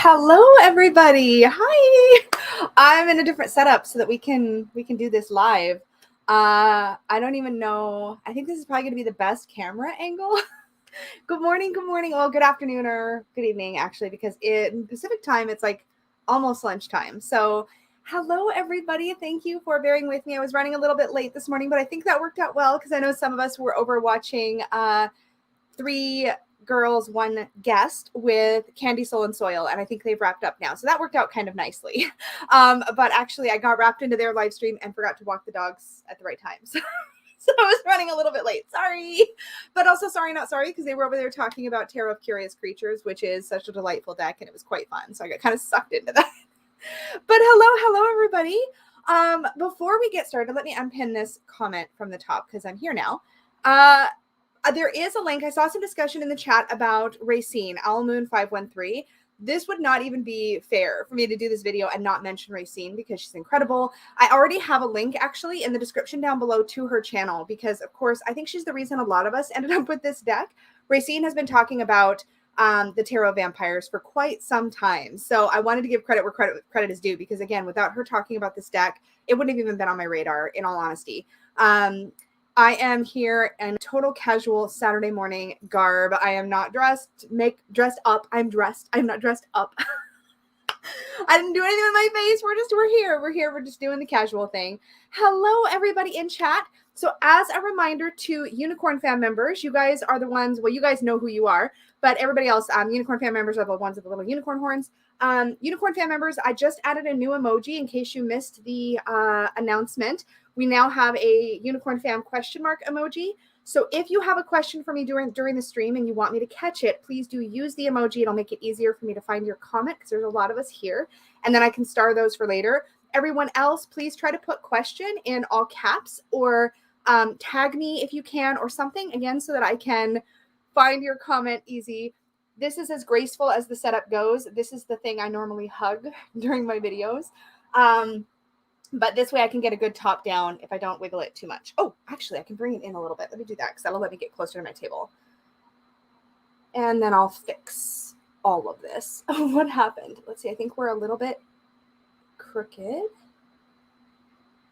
Hello, everybody. Hi. I'm in a different setup so that we can do this live. I don't even know. I think this is probably going to be the best camera angle. Good morning. Good morning. Well, good afternoon or good evening, actually, because in Pacific time, it's like almost lunchtime. So hello, everybody. Thank you for bearing with me. I was running a little bit late this morning, but I think that worked out well because I know some of us were over watching Three Girls, One Guest with Candy, Soul, and Soil, and I think they've wrapped up now. So that worked out kind of nicely. But actually, I got wrapped into their live stream and forgot to walk the dogs at the right time. So I was running a little bit late. Sorry. But also sorry, not sorry, because they were over there talking about Tarot of Curious Creatures, which is such a delightful deck, and it was quite fun. So I got kind of sucked into that. But hello, everybody. Before we get started, let me unpin this comment from the top because I'm here now. There is a link. I saw some discussion in the chat about Racine, Owl Moon 513. This would not even be fair for me to do this video and not mention Racine because she's incredible. I already have a link actually in the description down below to her channel because, of course, I think she's the reason a lot of us ended up with this deck. Racine has been talking about the Tarot Vampyres for quite some time. So I wanted to give credit where credit is due because, again, without her talking about this deck, it wouldn't have even been on my radar, in all honesty. I am here in total casual Saturday morning garb. I am not dressed up. I'm dressed. I'm not dressed up. I didn't do anything with my face. We're here. We're just doing the casual thing. Hello, everybody in chat. So as a reminder to Unicorn Fan members, you guys are the ones, well, you guys know who you are, but everybody else, Unicorn Fan members are the ones with the little unicorn horns. Unicorn Fan members, I just added a new emoji in case you missed the announcement. We now have a Unicorn Fam question mark emoji. So if you have a question for me during the stream and you want me to catch it, please do use the emoji. It'll make it easier for me to find your comment because there's a lot of us here. And then I can star those for later. Everyone else, please try to put question in all caps or tag me if you can or something, again, so that I can find your comment easy. This is as graceful as the setup goes. This is the thing I normally hug during my videos. But this way I can get a good top down if I don't wiggle it too much. Oh, actually, I can bring it in a little bit. Let me do that because that'll let me get closer to my table. And then I'll fix all of this. Oh, what happened? Let's see. I think we're a little bit crooked.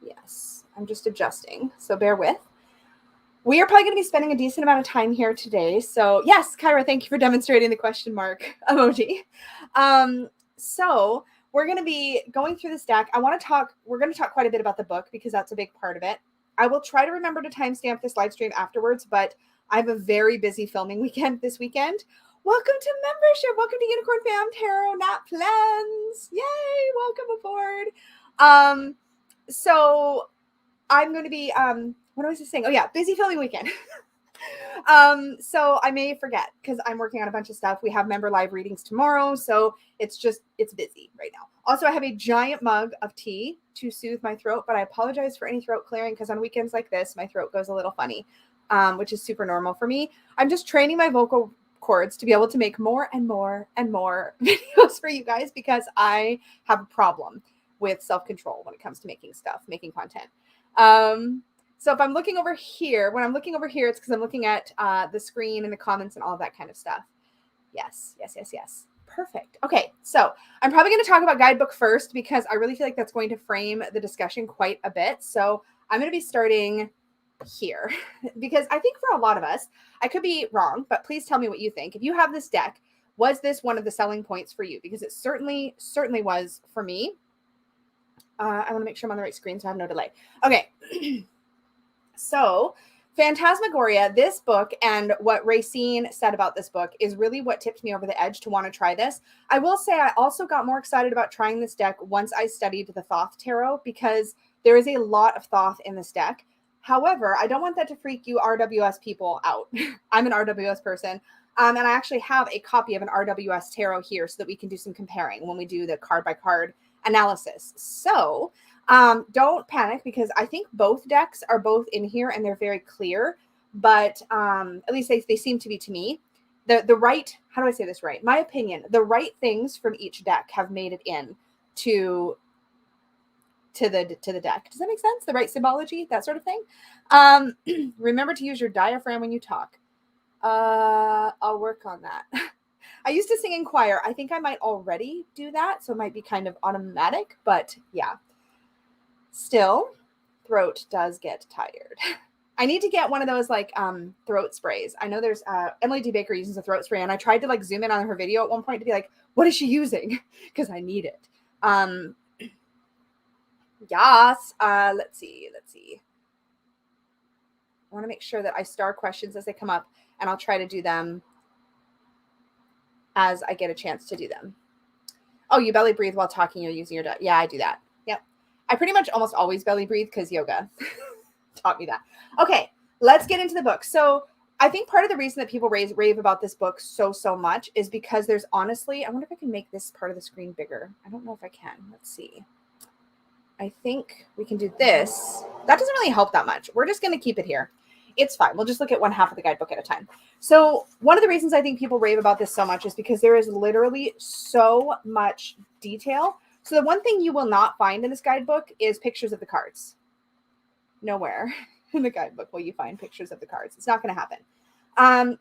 Yes, I'm just adjusting. So bear with. We are probably going to be spending a decent amount of time here today. So yes, Kyra, thank you for demonstrating the question mark emoji. So we're going to be going through this deck. We're going to talk quite a bit about the book because that's a big part of it. I will try to remember to timestamp this live stream afterwards, but I have a very busy filming weekend this weekend. Welcome to membership. Welcome to Unicorn Fam Tarot Nap Plans. Yay, welcome aboard. So I'm going to be, what was I saying? Oh yeah, busy filming weekend. So I may forget because I'm working on a bunch of stuff. We have member live readings tomorrow. So it's busy right now. Also, I have a giant mug of tea to soothe my throat, but I apologize for any throat clearing because on weekends like this, my throat goes a little funny, which is super normal for me. I'm just training my vocal cords to be able to make more and more and more videos for you guys because I have a problem with self-control when it comes to making content. So if I'm looking over here, when I'm looking over here, it's because I'm looking at the screen and the comments and all of that kind of stuff. Yes. Perfect. Okay, so I'm probably going to talk about Guidebook first because I really feel like that's going to frame the discussion quite a bit. So I'm going to be starting here because I think for a lot of us, I could be wrong, but please tell me what you think. If you have this deck, was this one of the selling points for you? Because it certainly was for me. I want to make sure I'm on the right screen so I have no delay. Okay. So Phantasmagoria, this book, and what Racine said about this book is really what tipped me over the edge to want to try this. I will say I also got more excited about trying this deck once I studied the Thoth Tarot because there is a lot of Thoth in this deck. However, I don't want that to freak you RWS people out. I'm an RWS person. And I actually have a copy of an RWS Tarot here so that we can do some comparing when we do the card by card analysis. So don't panic because I think both decks are both in here and they're very clear, but at least they seem to be to me. The right, how do I say this right? My opinion, the right things from each deck have made it in to the deck. Does that make sense? The right symbology, that sort of thing. Remember to use your diaphragm when you talk. I'll work on that. I used to sing in choir. I think I might already do that, so it might be kind of automatic, but yeah. Still, throat does get tired. I need to get one of those like throat sprays. I know there's Emily D. Baker uses a throat spray, and I tried to like zoom in on her video at one point to be like, what is she using? Because I need it. Yes. Let's see. I want to make sure that I star questions as they come up, and I'll try to do them as I get a chance to do them. Oh, you belly breathe while talking. You're using your duck. Yeah, I do that. Yep. I pretty much almost always belly breathe because yoga taught me that. Okay, let's get into the book. So I think part of the reason that people rave about this book so much is because there's honestly, I wonder if I can make this part of the screen bigger. I don't know if I can. Let's see. I think we can do this. That doesn't really help that much. We're just going to keep it here. It's fine. We'll just look at one half of the guidebook at a time. So one of the reasons I think people rave about this so much is because there is literally so much detail. So the one thing you will not find in this guidebook is pictures of the cards. Nowhere in the guidebook will you find pictures of the cards. It's not going to happen.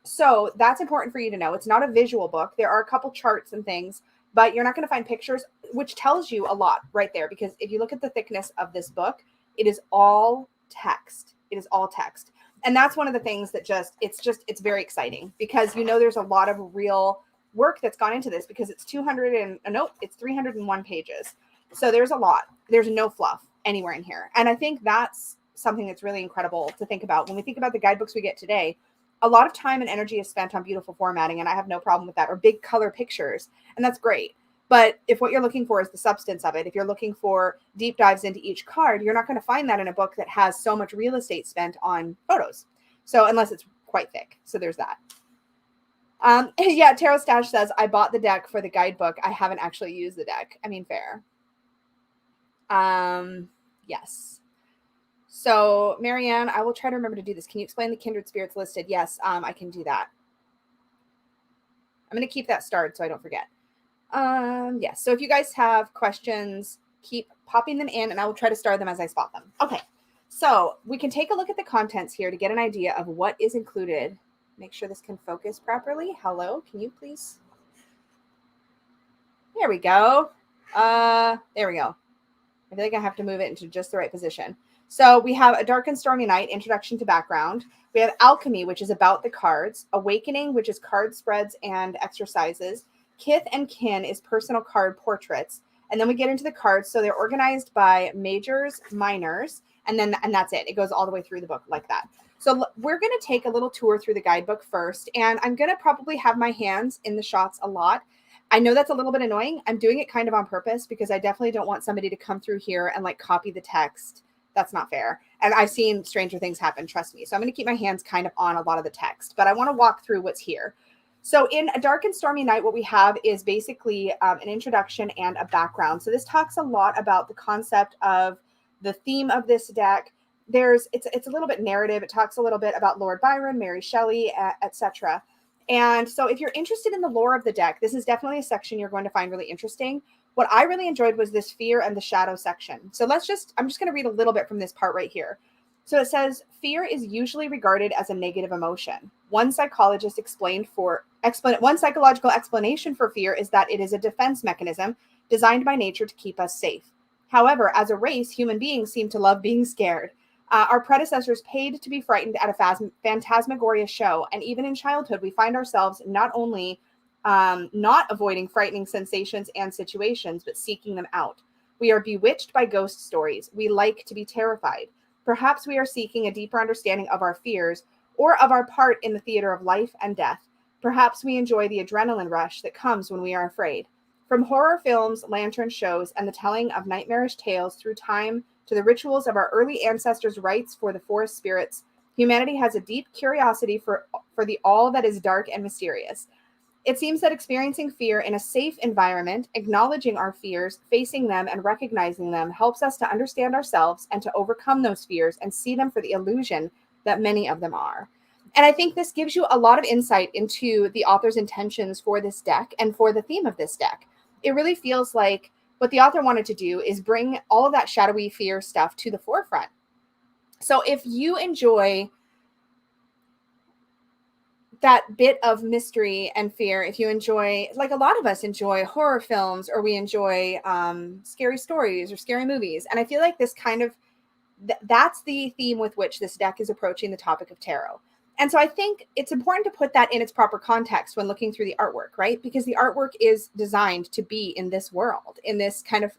So that's important for you to know. It's not a visual book. There are a couple charts and things, but you're not going to find pictures, which tells you a lot right there. Because if you look at the thickness of this book, it is all text. It is all text. And that's one of the things that it's very exciting because, there's a lot of real work that's gone into this because it's 301 pages. So there's a lot. There's no fluff anywhere in here. And I think that's something that's really incredible to think about. When we think about the guidebooks we get today, a lot of time and energy is spent on beautiful formatting, and I have no problem with that, or big color pictures. And that's great. But if what you're looking for is the substance of it, if you're looking for deep dives into each card, you're not going to find that in a book that has so much real estate spent on photos. So unless it's quite thick. So there's that. Yeah, Tarot Stash says, I bought the deck for the guidebook. I haven't actually used the deck. I mean, fair. Yes. So Marianne, I will try to remember to do this. Can you explain the kindred spirits listed? Yes, I can do that. I'm going to keep that starred so I don't forget. Yes. So if you guys have questions, keep popping them in and I will try to star them as I spot them. Okay. So we can take a look at the contents here to get an idea of what is included. Make sure this can focus properly. Hello, can you please? There we go. There we go. I think I have to move it into just the right position. So we have A Dark and Stormy Night, Introduction to Background. We have Alchemy, which is about the cards. Awakening, which is card spreads and exercises. Kith and Kin is personal card portraits. And then we get into the cards. So they're organized by majors, minors, and that's it. It goes all the way through the book like that. So we're going to take a little tour through the guidebook first, and I'm going to probably have my hands in the shots a lot. I know that's a little bit annoying. I'm doing it kind of on purpose because I definitely don't want somebody to come through here and like copy the text. That's not fair. And I've seen stranger things happen, trust me. So I'm going to keep my hands kind of on a lot of the text, but I want to walk through what's here. So in A Dark and Stormy Night, what we have is basically an introduction and a background. So this talks a lot about the concept of the theme of this deck. It's a little bit narrative. It talks a little bit about Lord Byron, Mary Shelley, etc. And so if you're interested in the lore of the deck, this is definitely a section you're going to find really interesting. What I really enjoyed was this fear and the shadow section. So I'm just going to read a little bit from this part right here. So it says, fear is usually regarded as a negative emotion. One psychological explanation for fear is that it is a defense mechanism designed by nature to keep us safe. However, as a race, human beings seem to love being scared. Our predecessors paid to be frightened at a phantasmagorious show, and even in childhood, we find ourselves not only not avoiding frightening sensations and situations, but seeking them out. We are bewitched by ghost stories. We like to be terrified. Perhaps we are seeking a deeper understanding of our fears or of our part in the theater of life and death. Perhaps we enjoy the adrenaline rush that comes when we are afraid. From horror films, lantern shows, and the telling of nightmarish tales through time to the rituals of our early ancestors' rites for the forest spirits, humanity has a deep curiosity for the all that is dark and mysterious. It seems that experiencing fear in a safe environment, acknowledging our fears, facing them, and recognizing them helps us to understand ourselves and to overcome those fears and see them for the illusion that many of them are. And I think this gives you a lot of insight into the author's intentions for this deck and for the theme of this deck. It really feels like what the author wanted to do is bring all of that shadowy fear stuff to the forefront. So if you enjoy that bit of mystery and fear, if you enjoy, like a lot of us enjoy horror films, or we enjoy scary stories or scary movies. And I feel like this kind of, that's the theme with which this deck is approaching the topic of tarot. And so I think it's important to put that in its proper context when looking through the artwork, right? Because the artwork is designed to be in this world, in this kind of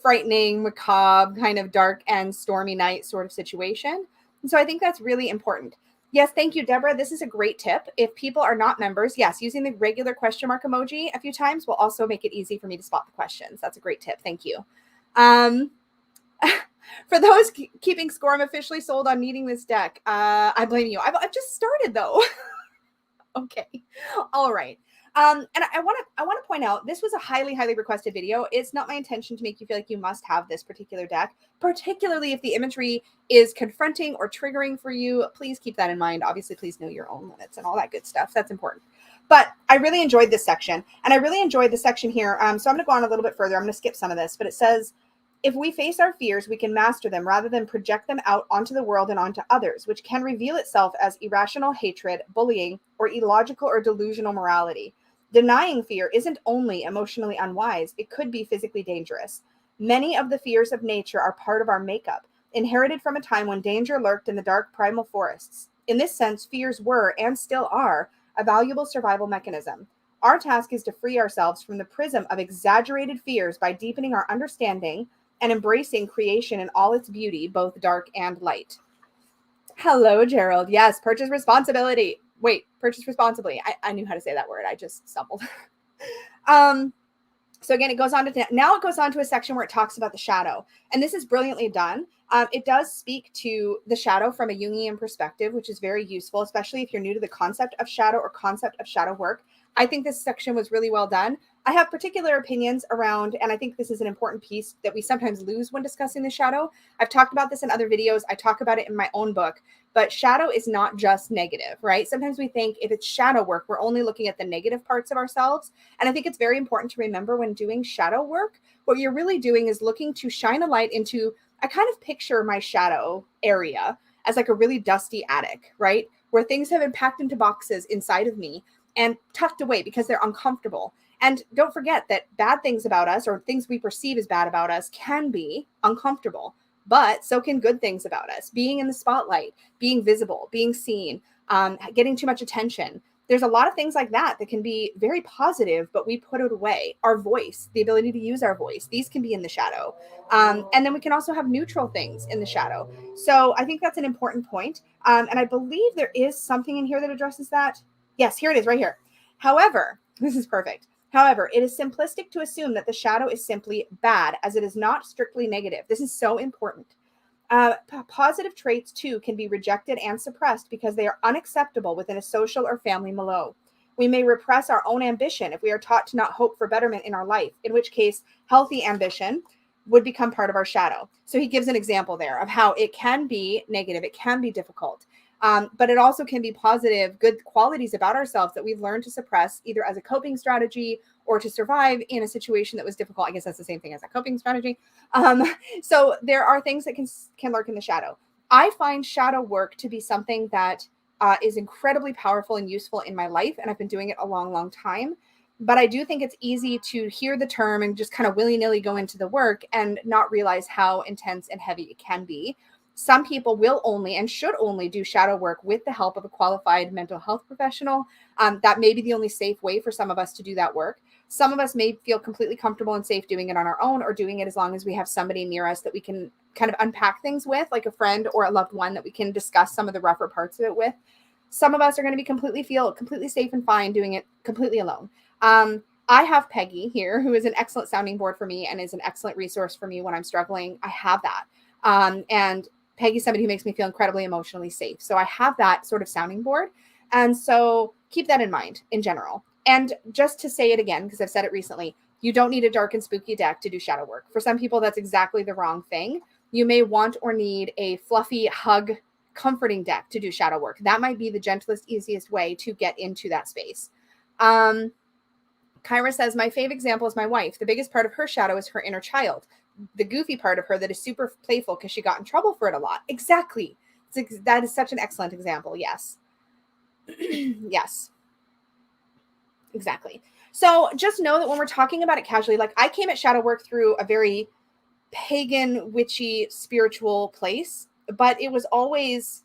frightening, macabre, kind of dark and stormy night sort of situation. And so I think that's really important. Yes, thank you, Deborah. This is a great tip. If people are not members, yes, using the regular question mark emoji a few times will also make it easy for me to spot the questions. That's a great tip. Thank you. For those keeping score, I'm officially sold on needing this deck. I blame you. I've just started though. Okay. All right. And I want to point out, this was a highly, highly requested video. It's not my intention to make you feel like you must have this particular deck, particularly if the imagery is confronting or triggering for you. Please keep that in mind. Obviously, please know your own limits and all that good stuff. That's important. But I really enjoyed this section, and I really enjoyed the section here. So I'm going to go on a little bit further. I'm going to skip some of this, but it says, if we face our fears, we can master them rather than project them out onto the world and onto others, which can reveal itself as irrational hatred, bullying, or illogical or delusional morality. Denying fear isn't only emotionally unwise, it could be physically dangerous. Many of the fears of nature are part of our makeup, inherited from a time when danger lurked in the dark primal forests. In this sense, fears were, and still are, a valuable survival mechanism. Our task is to free ourselves from the prism of exaggerated fears by deepening our understanding and embracing creation in all its beauty, both dark and light. Hello, Gerald. Yes, purchase responsibility. Wait, purchase responsibly. I knew how to say that word. I just stumbled. So again, it goes on to, now it goes on to a section where it talks about the shadow. And this is brilliantly done. It does speak to the shadow from a Jungian perspective, which is very useful, especially if you're new to the concept of shadow or concept of shadow work. I think this section was really well done. I have particular opinions around, and I think this is an important piece that we sometimes lose when discussing the shadow. I've talked about this in other videos. I talk about it in my own book, but shadow is not just negative, right? Sometimes we think if it's shadow work, we're only looking at the negative parts of ourselves. And I think it's very important to remember when doing shadow work, what you're really doing is looking to shine a light into, I kind of picture my shadow area as like a really dusty attic, right? Where things have been packed into boxes inside of me and tucked away because they're uncomfortable. And don't forget that bad things about us, or things we perceive as bad about us, can be uncomfortable, but so can good things about us. Being in the spotlight, being visible, being seen, getting too much attention. There's a lot of things like that that can be very positive, but we put it away. Our voice, the ability to use our voice, these can be in the shadow. And then we can also have neutral things in the shadow. So I think that's an important point. And I believe there is something in here that addresses that. Yes, here it is right here. However, this is perfect. However, it is simplistic to assume that the shadow is simply bad, as it is not strictly negative. This is so important. Positive traits, too, can be rejected and suppressed because they are unacceptable within a social or family milieu. We may repress our own ambition if we are taught to not hope for betterment in our life, in which case healthy ambition would become part of our shadow. So he gives an example there of how it can be negative, it can be difficult. But it also can be positive, good qualities about ourselves that we've learned to suppress either as a coping strategy or to survive in a situation that was difficult. I guess that's the same thing as a coping strategy. So there are things that can lurk in the shadow. I find shadow work to be something that is incredibly powerful and useful in my life, and I've been doing it a long, long time. But I do think it's easy to hear the term and just kind of willy-nilly go into the work and not realize how intense and heavy it can be. Some people will only and should only do shadow work with the help of a qualified mental health professional. That may be the only safe way for some of us to do that work. Some of us may feel completely comfortable and safe doing it on our own, or doing it as long as we have somebody near us that we can kind of unpack things with, like a friend or a loved one that we can discuss some of the rougher parts of it with. Some of us are going to feel completely safe and fine doing it completely alone. I have Peggy here, who is an excellent sounding board for me and is an excellent resource for me when I'm struggling. I have that. And Peggy's somebody who makes me feel incredibly emotionally safe. So I have that sort of sounding board. And so keep that in mind in general. And just to say it again, because I've said it recently, you don't need a dark and spooky deck to do shadow work. For some people, that's exactly the wrong thing. You may want or need a fluffy hug comforting deck to do shadow work. That might be the gentlest, easiest way to get into that space. Kyra says, my fave example is my wife. The biggest part of her shadow is her inner child. The goofy part of her that is super playful because she got in trouble for it a lot. Exactly. That is such an excellent example. Yes. Yes, exactly. So just know that when we're talking about it casually, like I came at shadow work through a very pagan, witchy, spiritual place, but it was always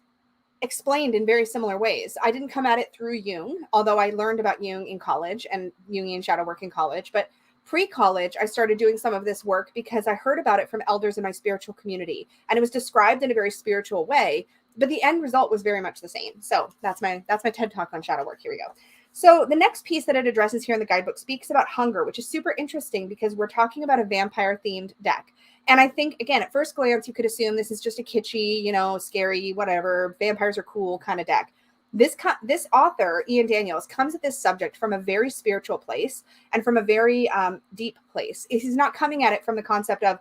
explained in very similar ways. I didn't come at it through Jung, although I learned about Jung in college and Jungian shadow work in college. But pre-college, I started doing some of this work because I heard about it from elders in my spiritual community, and it was described in a very spiritual way. But the end result was very much the same. So that's my TED talk on shadow work. Here we go. So the next piece that it addresses here in the guidebook speaks about hunger, which is super interesting because we're talking about a vampire themed deck. And I think, again, at first glance, you could assume this is just a kitschy, scary, whatever, vampires are cool kind of deck. This author, Ian Daniels, comes at this subject from a very spiritual place and from a very deep place. He's not coming at it from the concept of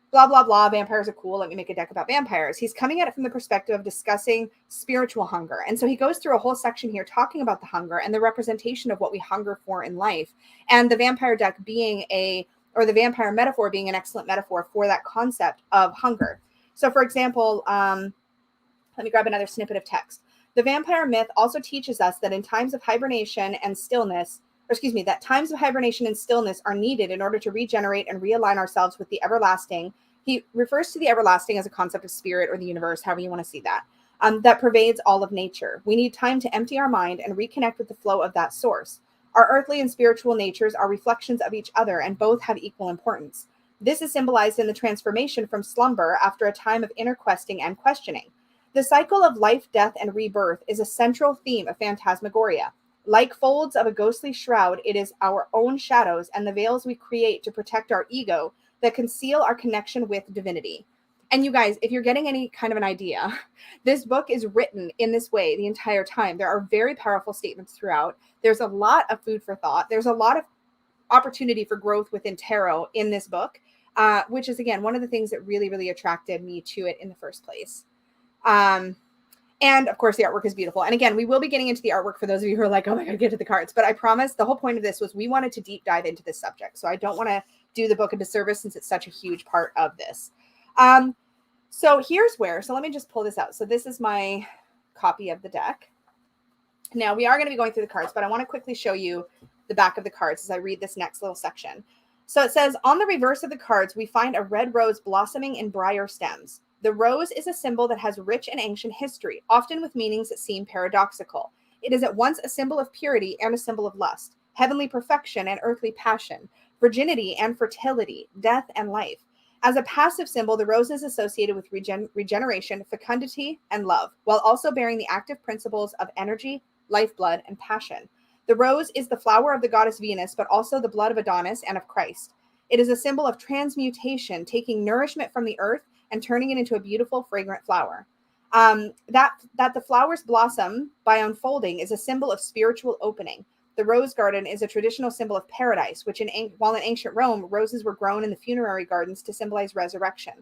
blah, blah, blah, vampires are cool, let me make a deck about vampires. He's coming at it from the perspective of discussing spiritual hunger. And so he goes through a whole section here talking about the hunger and the representation of what we hunger for in life. And the vampire deck or the vampire metaphor being an excellent metaphor for that concept of hunger. So for example, let me grab another snippet of text. The vampire myth also teaches us that in times of hibernation and stillness, that times of hibernation and stillness are needed in order to regenerate and realign ourselves with the everlasting. He refers to the everlasting as a concept of spirit or the universe, however you want to see that, that pervades all of nature. We need time to empty our mind and reconnect with the flow of that source. Our earthly and spiritual natures are reflections of each other, and both have equal importance. This is symbolized in the transformation from slumber after a time of inner questing and questioning. The cycle of life, death, and rebirth is a central theme of phantasmagoria. Like folds of a ghostly shroud, it is our own shadows and the veils we create to protect our ego that conceal our connection with divinity. And you guys, if you're getting any kind of an idea, this book is written in this way the entire time. There are very powerful statements throughout. There's a lot of food for thought. There's a lot of opportunity for growth within tarot in this book, which is, again, one of the things that really, really attracted me to it in the first place. And of course, the artwork is beautiful. And again, we will be getting into the artwork for those of you who are like, oh my God, get to the cards. But I promise the whole point of this was we wanted to deep dive into this subject. So I don't want to do the book a disservice since it's such a huge part of this. So let me just pull this out. So this is my copy of the deck. Now we are going to be going through the cards, but I want to quickly show you the back of the cards as I read this next little section. So it says, on the reverse of the cards, we find a red rose blossoming in briar stems. The rose is a symbol that has rich and ancient history, often with meanings that seem paradoxical. It is at once a symbol of purity and a symbol of lust, heavenly perfection and earthly passion, virginity and fertility, death and life. As a passive symbol, the rose is associated with regeneration, fecundity, and love, while also bearing the active principles of energy, lifeblood, and passion. The rose is the flower of the goddess Venus, but also the blood of Adonis and of Christ. It is a symbol of transmutation, taking nourishment from the earth and turning it into a beautiful, fragrant flower. That the flowers blossom by unfolding is a symbol of spiritual opening. The rose garden is a traditional symbol of paradise, while in ancient Rome, roses were grown in the funerary gardens to symbolize resurrection.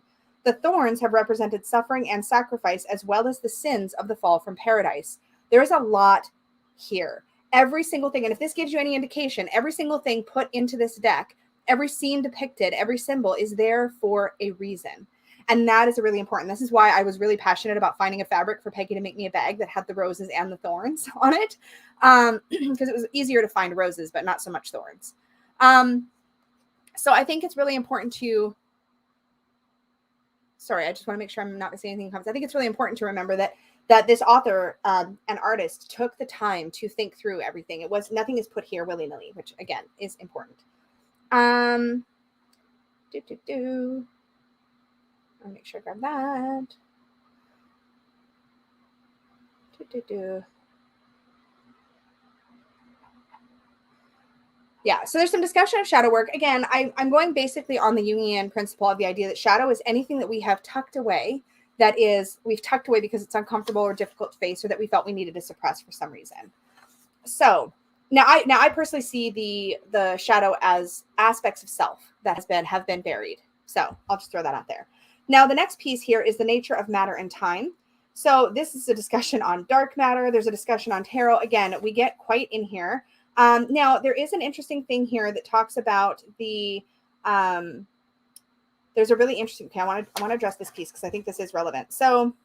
The thorns have represented suffering and sacrifice, as well as the sins of the fall from paradise. There is a lot here. Every single thing, and if this gives you any indication, every single thing put into this deck, every scene depicted, every symbol is there for a reason. And that is really important. This is why I was really passionate about finding a fabric for Peggy to make me a bag that had the roses and the thorns on it. Because it was easier to find roses, but not so much thorns. So I think it's really important to, I just want to make sure I'm not missing anything in comments. I think it's really important to remember that this author, an artist, took the time to think through everything. Nothing is put here willy-nilly, which again is important. I'll make sure I grab that. Yeah, so there's some discussion of shadow work. Again, I'm going basically on the Jungian principle of the idea that shadow is anything that we have tucked away, we've tucked away because it's uncomfortable or difficult to face, or that we felt we needed to suppress for some reason. So now I personally see the shadow as aspects of self that have been buried. So I'll just throw that out there. Now, the next piece here is the nature of matter and time. So this is a discussion on dark matter. There's a discussion on tarot. Again, we get quite in here. Now, there is an interesting thing here that talks about there's a really interesting, I want to address this piece because I think this is relevant. So,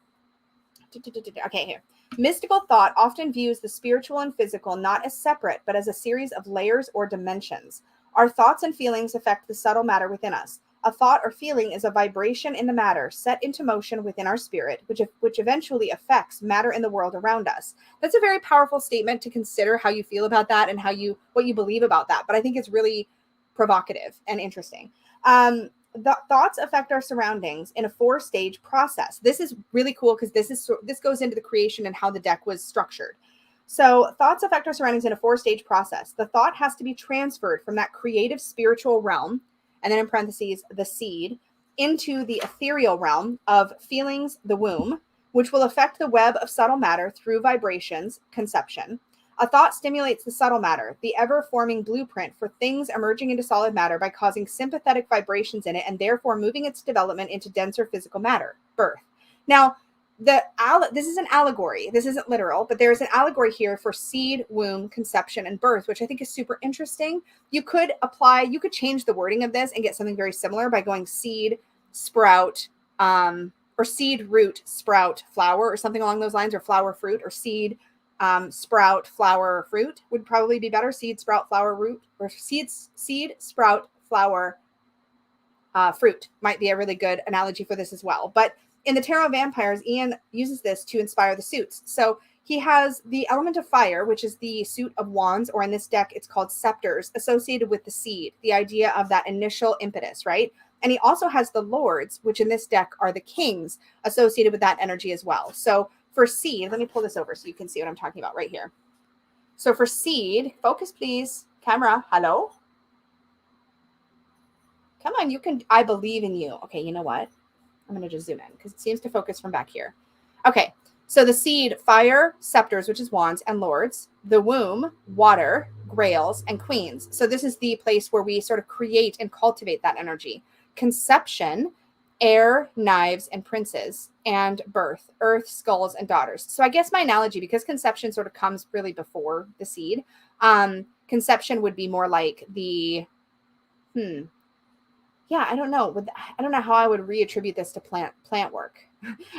okay, here. Mystical thought often views the spiritual and physical not as separate, but as a series of layers or dimensions. Our thoughts and feelings affect the subtle matter within us. A thought or feeling is a vibration in the matter set into motion within our spirit, which eventually affects matter in the world around us. That's a very powerful statement to consider how you feel about that and what you believe about that. But I think it's really provocative and interesting. The thoughts affect our surroundings in a 4-stage process. This is really cool because this goes into the creation and how the deck was structured. So thoughts affect our surroundings in a 4-stage process. The thought has to be transferred from that creative spiritual realm, and then in parentheses, the seed, into the ethereal realm of feelings, the womb, which will affect the web of subtle matter through vibrations, conception. A thought stimulates the subtle matter, the ever-forming blueprint for things emerging into solid matter by causing sympathetic vibrations in it and therefore moving its development into denser physical matter, birth. Now, this is an allegory. This isn't literal, but there's an allegory here for seed, womb, conception, and birth, which I think is super interesting. You could change the wording of this and get something very similar by going seed, sprout, or seed, root, sprout, flower, or something along those lines, or flower, fruit, or seed, sprout, flower, fruit would probably be better. Seed, sprout, flower, root, or seed, sprout, flower, fruit might be a really good analogy for this as well. But in the Tarot of Vampires, Ian uses this to inspire the suits. So he has the element of fire, which is the suit of wands, or in this deck, it's called scepters, associated with the seed, the idea of that initial impetus, right? And he also has the lords, which in this deck are the kings, associated with that energy as well. So for seed, let me pull this over so you can see what I'm talking about right here. So for seed, focus please, camera, hello? Come on, you can, I believe in you. Okay, you know what? I'm going to just zoom in because it seems to focus from back here. Okay, so the seed, fire, scepters, which is wands, and lords. The womb, water, grails, and queens. So this is the place where we sort of create and cultivate that energy. Conception, air, knives, and princes, and birth, earth, skulls, and daughters. So I guess my analogy, because conception sort of comes really before the seed, conception would be more like the, yeah, I don't know. I don't know how I would reattribute this to plant work.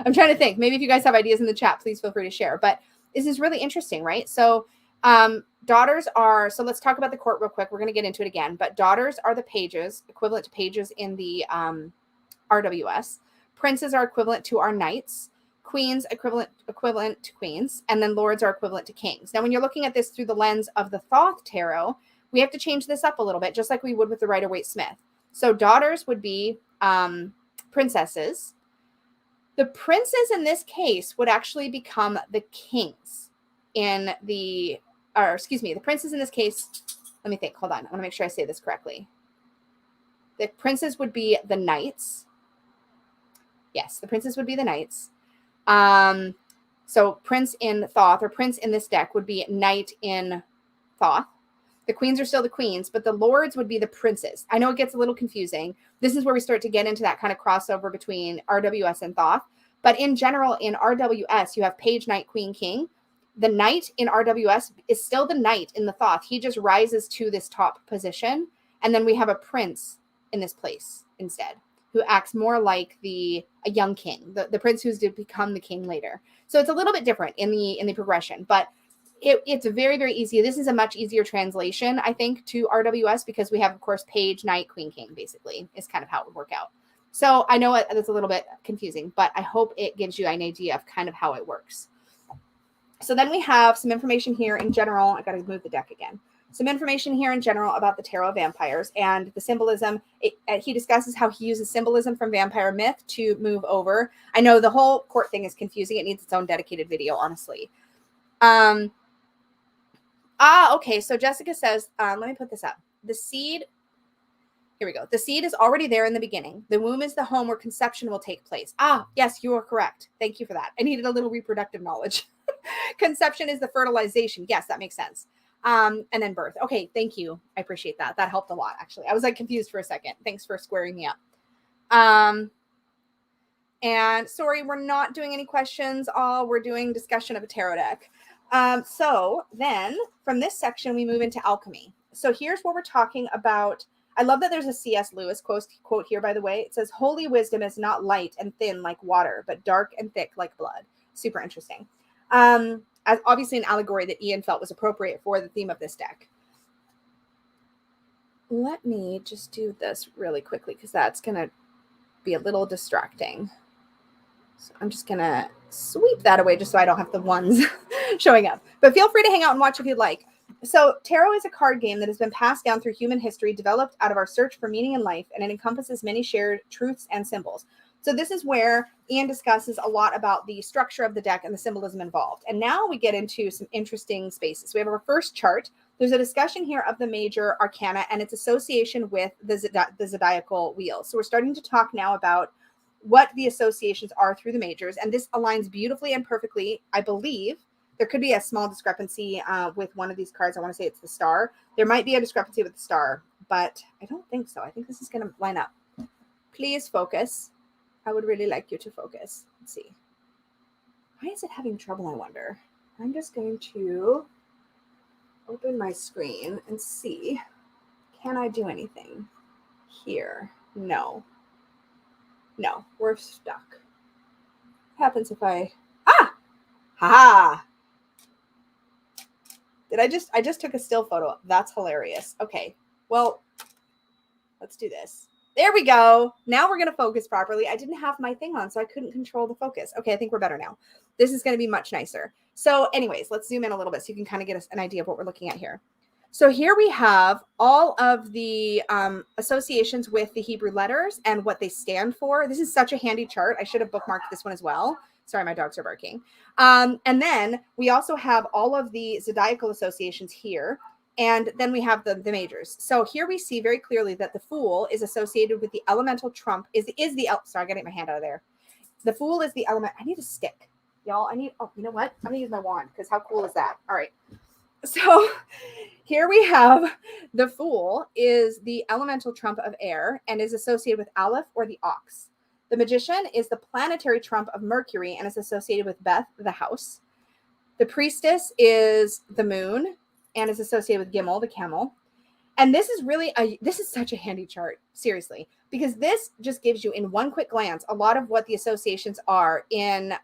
I'm trying to think. Maybe if you guys have ideas in the chat, please feel free to share. But this is really interesting, right? So daughters are, so let's talk about the court real quick. We're going to get into it again. But daughters are the pages, equivalent to pages in the RWS. Princes are equivalent to our knights. Queens equivalent to queens. And then lords are equivalent to kings. Now, when you're looking at this through the lens of the Thoth Tarot, we have to change this up a little bit, just like we would with the Rider-Waite-Smith. So daughters would be princesses. The princes in this case would actually become the kings the princes in this case, let me think, hold on. I want to make sure I say this correctly. The princes would be the knights. Yes, the princes would be the knights. So prince in Thoth, or prince in this deck, would be knight in Thoth. The queens are still the queens, but the lords would be the princes. I know it gets a little confusing. This is where we start to get into that kind of crossover between RWS and Thoth. But in general, in RWS, you have page, knight, queen, king. The knight in RWS is still the knight in the Thoth. He just rises to this top position. And then we have a prince in this place instead, who acts more like a young king, the prince who's to become the king later. So it's a little bit different in the progression, but it's very, very easy. This is a much easier translation, I think, to RWS because we have, of course, page, knight, queen, king, basically, is kind of how it would work out. So I know it's a little bit confusing, but I hope it gives you an idea of kind of how it works. So then we have some information here in general. I got to move the deck again. Some information here in general about the Tarot of Vampires and the symbolism. He discusses how he uses symbolism from vampire myth to move over. I know the whole court thing is confusing. It needs its own dedicated video, honestly. Okay. So Jessica says, let me put this up. The seed, here we go. The seed is already there in the beginning. The womb is the home where conception will take place. Yes, you are correct. Thank you for that. I needed a little reproductive knowledge. Conception is the fertilization. Yes, that makes sense. And then birth. Okay, thank you. I appreciate that. That helped a lot, actually. I was like confused for a second. Thanks for squaring me up. And sorry, we're not doing any questions. We're doing discussion of a tarot deck. So then from this section, we move into alchemy. So here's what we're talking about. I love that there's a C.S. Lewis quote here, by the way. It says, holy wisdom is not light and thin like water, but dark and thick like blood. Super interesting. As obviously an allegory that Ian felt was appropriate for the theme of this deck. Let me just do this really quickly because that's going to be a little distracting. So I'm just going to sweep that away just so I don't have the ones showing up. But feel free to hang out and watch if you'd like. So tarot is a card game that has been passed down through human history, developed out of our search for meaning in life, and it encompasses many shared truths and symbols. So this is where Ian discusses a lot about the structure of the deck and the symbolism involved. And now we get into some interesting spaces. We have our first chart. There's a discussion here of the major arcana and its association with the zodiacal wheel. So we're starting to talk now about what the associations are through the majors. And this aligns beautifully and perfectly, I believe. There could be a small discrepancy with one of these cards. I want to say it's the star. There might be a discrepancy with the star, but I don't think so. I think this is going to line up. Please focus. I would really like you to focus. Let's see. Why is it having trouble, I wonder? I'm just going to open my screen and see. Can I do anything here? No. No, we're stuck. What happens if I... Ah! Ha! I just took a still photo. That's hilarious. Okay, well, let's do this. There we go. Now we're going to focus properly. I didn't have my thing on, so I couldn't control the focus. Okay, I think we're better now. This is going to be much nicer. So anyways, let's zoom in a little bit so you can kind of get an idea of what we're looking at here. So here we have all of the associations with the Hebrew letters and what they stand for. This is such a handy chart. I should have bookmarked this one as well. Sorry, my dogs are barking. And then we also have all of the zodiacal associations here. And then we have the majors. So here we see very clearly that the Fool is associated with the elemental trump. Sorry, I gotta get my hand out of there. The Fool is the element. I need a stick, y'all. You know what? I'm gonna use my wand because how cool is that? All right. So here we have the Fool is the elemental trump of air and is associated with Aleph or the ox. The Magician is the planetary trump of Mercury and is associated with Beth, the house. The Priestess is the moon and is associated with Gimel, the camel. And this is really this is such a handy chart, seriously, because this just gives you in one quick glance a lot of what the associations are in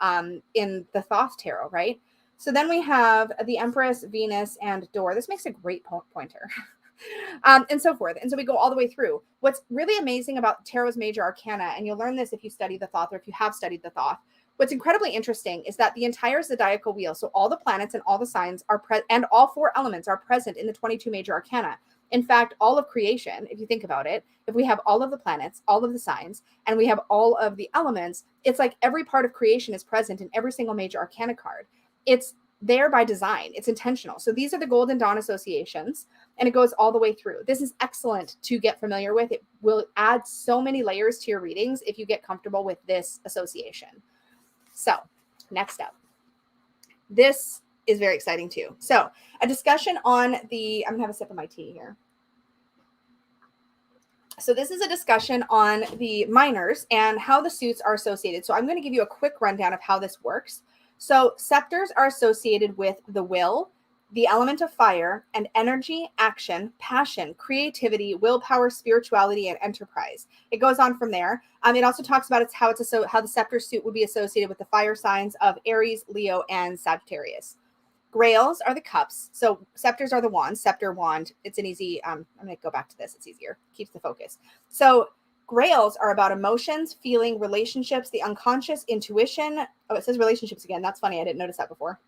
the Thoth tarot, right? So then we have the Empress, Venus, and Door. This makes a great pointer. And so forth. And so we go all the way through. What's really amazing about tarot's major arcana, and you'll learn this if you study the Thoth or if you have studied the Thoth, what's incredibly interesting is that the entire zodiacal wheel, so all the planets and all the signs are and all four elements are present in the 22 major arcana. In fact, all of creation, if you think about it, if we have all of the planets, all of the signs, and we have all of the elements, it's like every part of creation is present in every single major arcana card. It's there by design. It's intentional. So these are the Golden Dawn associations, and it goes all the way through. This is excellent to get familiar with. It will add so many layers to your readings if you get comfortable with this association. So next up, this is very exciting too. So a discussion on I'm going to have a sip of my tea here. So this is a discussion on the minors and how the suits are associated. So I'm going to give you a quick rundown of how this works. So scepters are associated with the will, the element of fire, and energy, action, passion, creativity, willpower, spirituality, and enterprise. It goes on from there. It also talks about how the scepter suit would be associated with the fire signs of Aries, Leo, and Sagittarius. Grails are the cups. So scepters are the wands. Scepter, wand. It's an easy. I'm going to go back to this. It's easier. Keeps the focus. So Grails are about emotions, feeling, relationships, the unconscious, intuition. Oh, it says relationships again. That's funny. I didn't notice that before.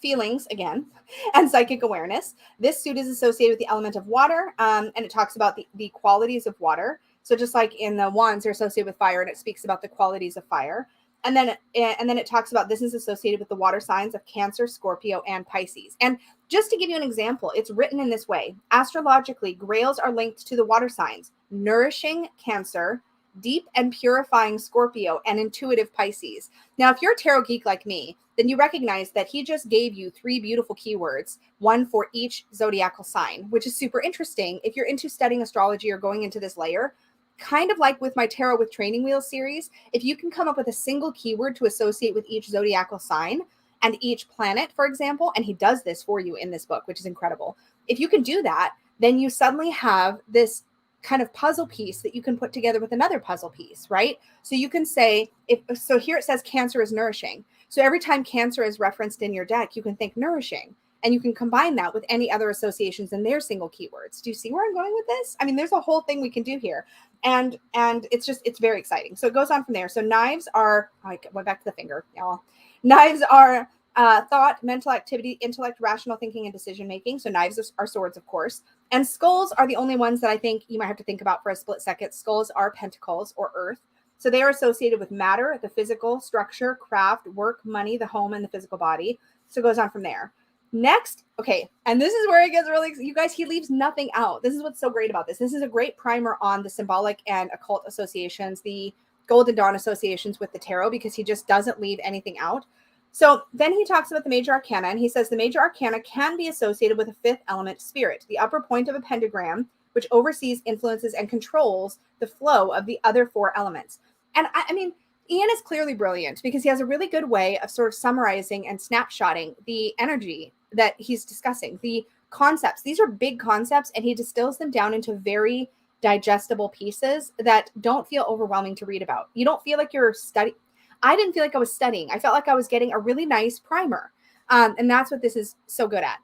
Feelings again, and psychic awareness. This suit is associated with the element of water, and it talks about the qualities of water. So just like in the wands, they're associated with fire, and it speaks about the qualities of fire. And then it talks about this is associated with the water signs of Cancer, Scorpio, and Pisces. And just to give you an example, it's written in this way. Astrologically, grails are linked to the water signs: nourishing Cancer, deep and purifying Scorpio, and intuitive Pisces. Now, if you're a tarot geek like me, then you recognize that he just gave you 3 beautiful keywords, one for each zodiacal sign, which is super interesting if you're into studying astrology or going into this layer. Kind of like with my Tarot with Training Wheels series, if you can come up with a single keyword to associate with each zodiacal sign and each planet, for example, and he does this for you in this book, which is incredible. If you can do that, then you suddenly have this kind of puzzle piece that you can put together with another puzzle piece, right? So you can say, so here it says Cancer is nourishing. So every time Cancer is referenced in your deck, you can think nourishing, and you can combine that with any other associations in their single keywords. Do you see where I'm going with this? I mean, there's a whole thing we can do here. And it's very exciting. So it goes on from there. So knives are, I went back to the finger, y'all. Knives are thought, mental activity, intellect, rational thinking, and decision making. So knives are swords, of course. And skulls are the only ones that I think you might have to think about for a split second. Skulls are pentacles or earth. So they are associated with matter, the physical, structure, craft, work, money, the home, and the physical body. So it goes on from there. Next, okay, and this is where it gets really, you guys, he leaves nothing out. This is what's so great about this. This is a great primer on the symbolic and occult associations, the Golden Dawn associations with the tarot, because he just doesn't leave anything out. So then he talks about the major arcana, and he says the major arcana can be associated with a fifth element, spirit, the upper point of a pentagram, which oversees, influences, and controls the flow of the other four elements. And I mean, Ian is clearly brilliant because he has a really good way of sort of summarizing and snapshotting the energy that he's discussing, the concepts. These are big concepts, and he distills them down into very digestible pieces that don't feel overwhelming to read about. You don't feel like you're studying. I didn't feel like I was studying. I felt like I was getting a really nice primer. And that's what this is so good at.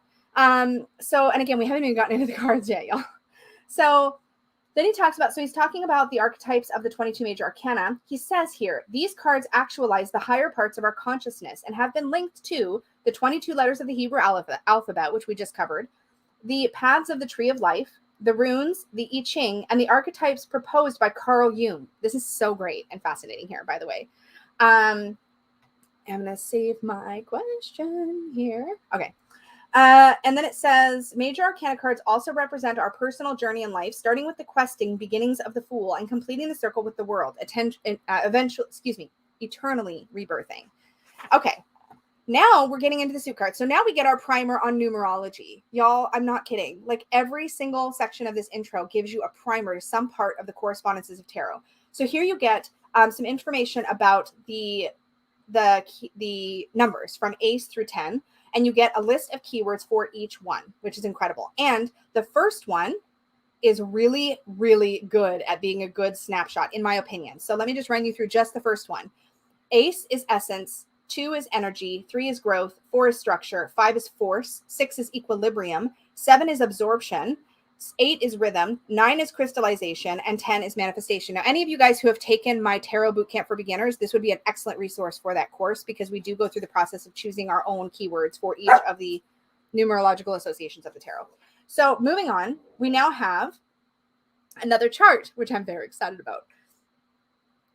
So, and again, we haven't even gotten into the cards yet, y'all. So then he talks about, so he's talking about the archetypes of the 22 major arcana. He says here, these cards actualize the higher parts of our consciousness and have been linked to the 22 letters of the Hebrew alphabet, which we just covered, the paths of the tree of life, the runes, the I Ching, and the archetypes proposed by Carl Jung. This is so great and fascinating here, by the way. I'm going to save my question here. Okay. And then it says, major arcana cards also represent our personal journey in life, starting with the questing beginnings of the Fool and completing the circle with the world, eternally rebirthing. Okay. Now we're getting into the suit cards. So now we get our primer on numerology. Y'all, I'm not kidding. Like every single section of this intro gives you a primer to some part of the correspondences of tarot. So here you get some information about the numbers from ace through 10, and you get a list of keywords for each one, which is incredible. And the first one is really, really good at being a good snapshot, in my opinion. So let me just run you through just the first one. Ace is essence, 2 is energy, 3 is growth, 4 is structure, 5 is force, 6 is equilibrium, 7 is absorption, 8 is rhythm, 9 is crystallization, and 10 is manifestation. Now, any of you guys who have taken my Tarot Bootcamp for Beginners, this would be an excellent resource for that course, because we do go through the process of choosing our own keywords for each of the numerological associations of the tarot. So moving on, we now have another chart, which I'm very excited about.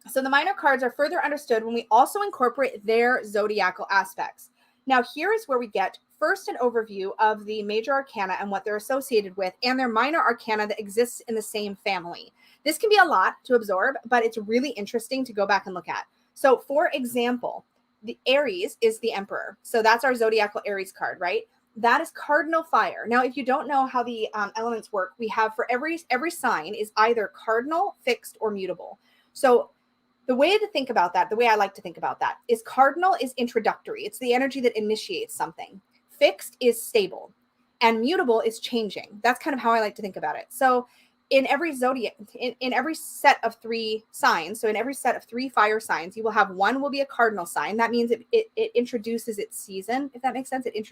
So the minor cards are further understood when we also incorporate their zodiacal aspects. Now, here is where we get first an overview of the major arcana and what they're associated with, and their minor arcana that exists in the same family. This can be a lot to absorb, but it's really interesting to go back and look at. So, for example, the Aries is the Emperor. So that's our zodiacal Aries card, right? That is cardinal fire. Now, if you don't know how the elements work, we have for every sign is either cardinal, fixed, or mutable. So the way to think about that, the way I like to think about that, is cardinal is introductory. It's the energy that initiates something. Fixed is stable, and mutable is changing. That's kind of how I like to think about it. So in every zodiac, in every set of 3 signs, so in every set of 3 fire signs, you will have one will be a cardinal sign. That means it introduces its season, if that makes sense. It's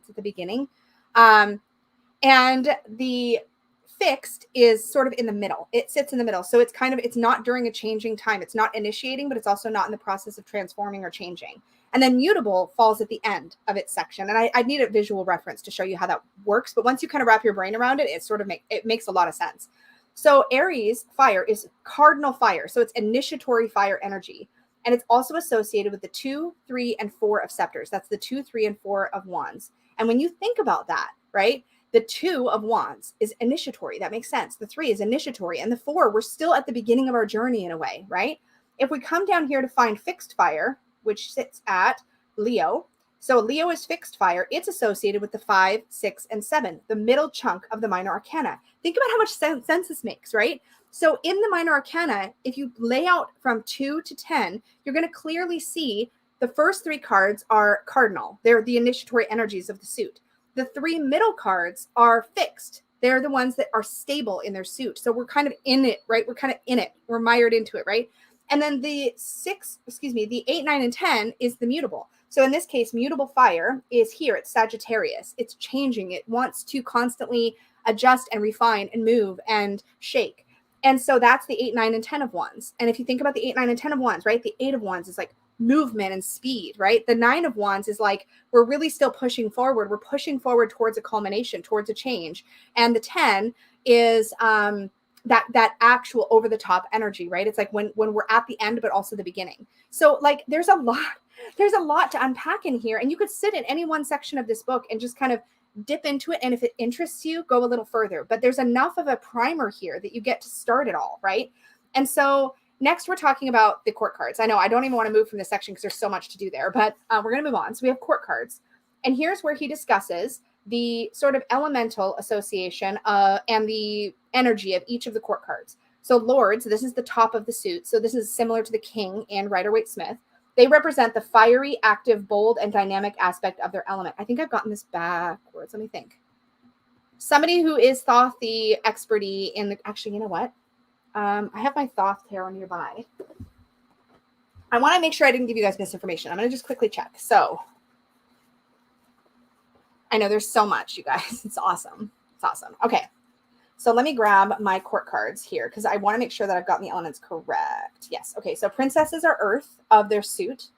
at the beginning. And the fixed is sort of in the middle. It sits in the middle. So it's not during a changing time. It's not initiating, but it's also not in the process of transforming or changing. And then mutable falls at the end of its section. And I need a visual reference to show you how that works. But once you kind of wrap your brain around it, it makes a lot of sense. So Aries fire is cardinal fire. So it's initiatory fire energy. And it's also associated with the 2, 3, and 4 of scepters. That's the 2, 3, and 4 of wands. And when you think about that, right? The 2 of wands is initiatory. That makes sense. The 3 is initiatory. And the 4, we're still at the beginning of our journey in a way, right? If we come down here to find fixed fire, which sits at Leo. So Leo is fixed fire. It's associated with the 5, 6, and 7, the middle chunk of the minor arcana. Think about how much sense this makes, right? So in the minor arcana, if you lay out from 2 to 10, you're going to clearly see the first 3 cards are cardinal. They're the initiatory energies of the suit. The 3 middle cards are fixed. They're the ones that are stable in their suit. So we're kind of in it, right? We're kind of in it. We're mired into it, right? And then the 8, 9, and 10 is the mutable. So in this case, mutable fire is here. It's Sagittarius. It's changing. It wants to constantly adjust and refine and move and shake. And so that's the 8, 9, and 10 of wands. And if you think about the 8, 9, and 10 of wands, right? The 8 of wands is like movement and speed, right? The 9 of wands is like, we're really still pushing forward. We're pushing forward towards a culmination, towards a change. And the 10 is that actual over the top energy, right? It's like when we're at the end, but also the beginning. So like there's a lot to unpack in here, and you could sit in any one section of this book and just kind of dip into it. And if it interests you, go a little further, but there's enough of a primer here that you get to start it all, right? And so next we're talking about the court cards. I know I don't even want to move from this section because there's so much to do there, but we're going to move on. So we have court cards, and here's where he discusses the sort of elemental association and the energy of each of the court cards. So lords, this is the top of the suit. So this is similar to the king and Rider-Waite-Smith. They represent the fiery, active, bold, and dynamic aspect of their element. I think I've gotten this backwards. Let me think. Somebody who is Thothy experty in the... Actually, you know what? I have my Thoth tarot nearby. I want to make sure I didn't give you guys misinformation. I'm going to just quickly check. So I know there's so much, you guys. It's awesome. It's awesome. Okay. So let me grab my court cards here because I want to make sure that I've gotten the elements correct. Yes. Okay. So princesses are earth of their suit.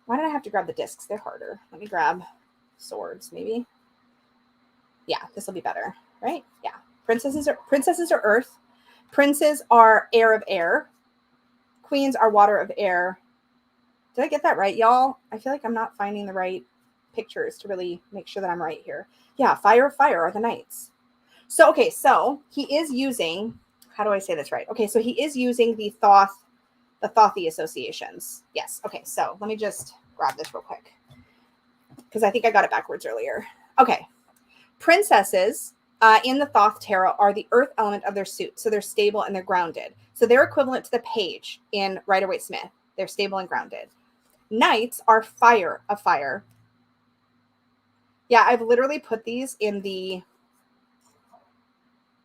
Why did I have to grab the discs? They're harder. Let me grab swords, maybe. Yeah, this will be better, right? Yeah. Princesses are earth. Princes are air of air. Queens are water of air. Did I get that right, y'all? I feel like I'm not finding the right pictures to really make sure that I'm right here. Yeah, fire of fire are the knights. So, okay, so he is using, how do I say this right? Okay, so he is using the Thothy associations. Yes, okay, so let me just grab this real quick because I think I got it backwards earlier. Okay, princesses in the Thoth tarot are the earth element of their suit. So they're stable and they're grounded. So they're equivalent to the page in Rider-Waite-Smith. They're stable and grounded. Knights are fire of fire. Yeah, I've literally put these in the...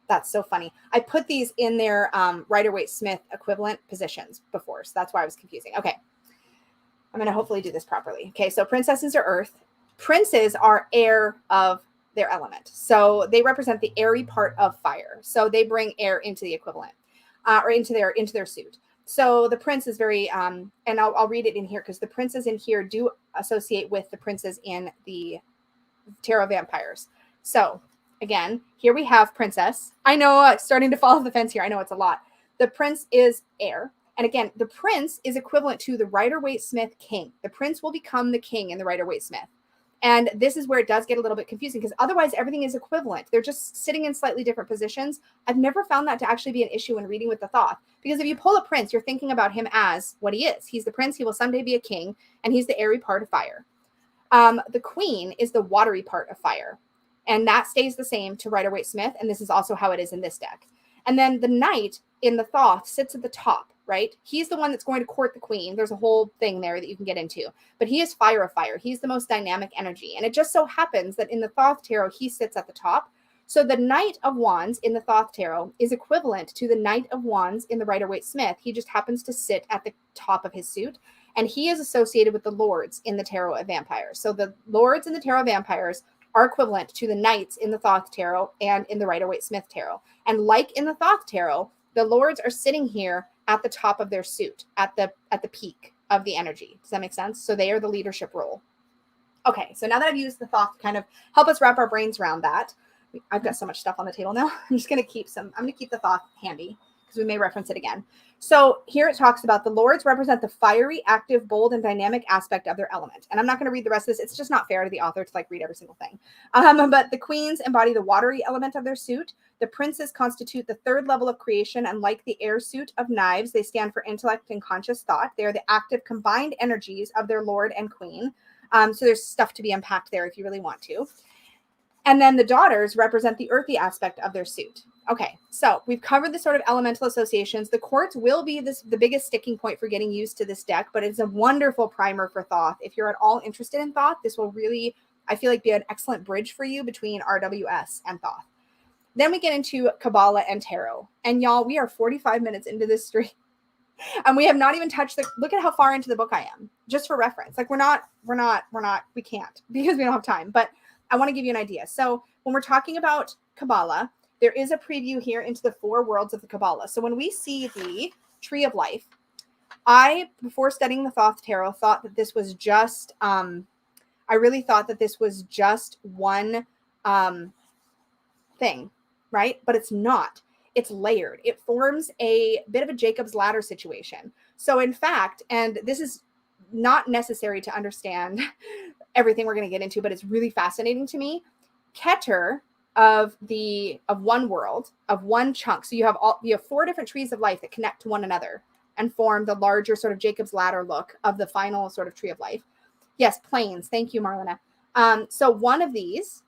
That's so funny. I put these in their Rider-Waite-Smith equivalent positions before, so that's why I was confusing. Okay. I'm going to hopefully do this properly. Okay, so princesses are earth. Princes are air of their element. So they represent the airy part of fire. So they bring air into the equivalent or into their suit. So the prince is very, and I'll read it in here because the princes in here do associate with the princes in the Tarot of Vampires. So again, here we have princess. I know starting to fall off the fence here. I know it's a lot. The prince is air. And again, the prince is equivalent to the Rider-Waite-Smith king. The prince will become the king in the Rider-Waite-Smith. And this is where it does get a little bit confusing because otherwise everything is equivalent. They're just sitting in slightly different positions. I've never found that to actually be an issue when reading with the Thoth. Because if you pull a prince, you're thinking about him as what he is. He's the prince. He will someday be a king. And he's the airy part of fire. The queen is the watery part of fire. And that stays the same to Rider-Waite-Smith. And this is also how it is in this deck. And then the knight in the Thoth sits at the top, right? He's the one that's going to court the queen. There's a whole thing there that you can get into. But he is fire of fire. He's the most dynamic energy. And it just so happens that in the Thoth tarot, he sits at the top. So the Knight of Wands in the Thoth tarot is equivalent to the Knight of Wands in the Rider-Waite-Smith. He just happens to sit at the top of his suit. And he is associated with the Lords in the Tarot of Vampires. So the Lords in the Tarot of Vampires are equivalent to the Knights in the Thoth tarot and in the Rider-Waite-Smith tarot. And like in the Thoth tarot, the Lords are sitting here at the top of their suit, at the peak of the energy. Does that make sense? So they are the leadership role. Okay, so now that I've used the Thoth to kind of help us wrap our brains around that, I've got so much stuff on the table now. I'm going to keep the Thoth handy because we may reference it again. So here it talks about the Lords represent the fiery, active, bold, and dynamic aspect of their element. And I'm not going to read the rest of this. It's just not fair to the author to like read every single thing. But the queens embody the watery element of their suit. The princes constitute the third level of creation, and like the air suit of knives, they stand for intellect and conscious thought. They are the active combined energies of their lord and queen. So there's stuff to be unpacked there if you really want to. And then the daughters represent the earthy aspect of their suit. Okay, so we've covered the sort of elemental associations. The courts will be the biggest sticking point for getting used to this deck, but it's a wonderful primer for Thoth. If you're at all interested in Thoth, this will really, I feel like, be an excellent bridge for you between RWS and Thoth. Then we get into Kabbalah and Tarot. And y'all, we are 45 minutes into this stream. And we have not even touched look at how far into the book I am, just for reference. Like we can't because we don't have time, but I want to give you an idea. So when we're talking about Kabbalah, there is a preview here into the 4 worlds of the Kabbalah. So when we see the tree of life, I, before studying the Thoth Tarot, thought that this was just, I really thought that this was just one thing, right? But it's not. It's layered. It forms a bit of a Jacob's ladder situation. So in fact, and this is not necessary to understand everything we're going to get into, but it's really fascinating to me. Keter of one world, of one chunk. So you have 4 different trees of life that connect to one another and form the larger sort of Jacob's ladder look of the final sort of tree of life. Yes, planes. Thank you, Marlena. So one of these,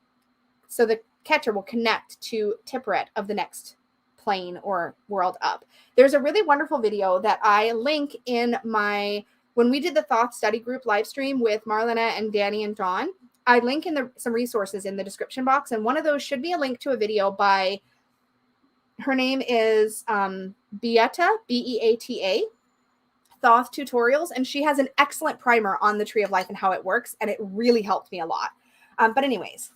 so the Keter will connect to Tipperet of the next plane or world up. There's a really wonderful video that I link in when we did the Thoth study group live stream with Marlena and Danny and Dawn. I link in some resources in the description box, and one of those should be a link to a video by, her name is Beata, Beata, Thoth Tutorials, and she has an excellent primer on the Tree of Life and how it works, and it really helped me a lot. But anyways,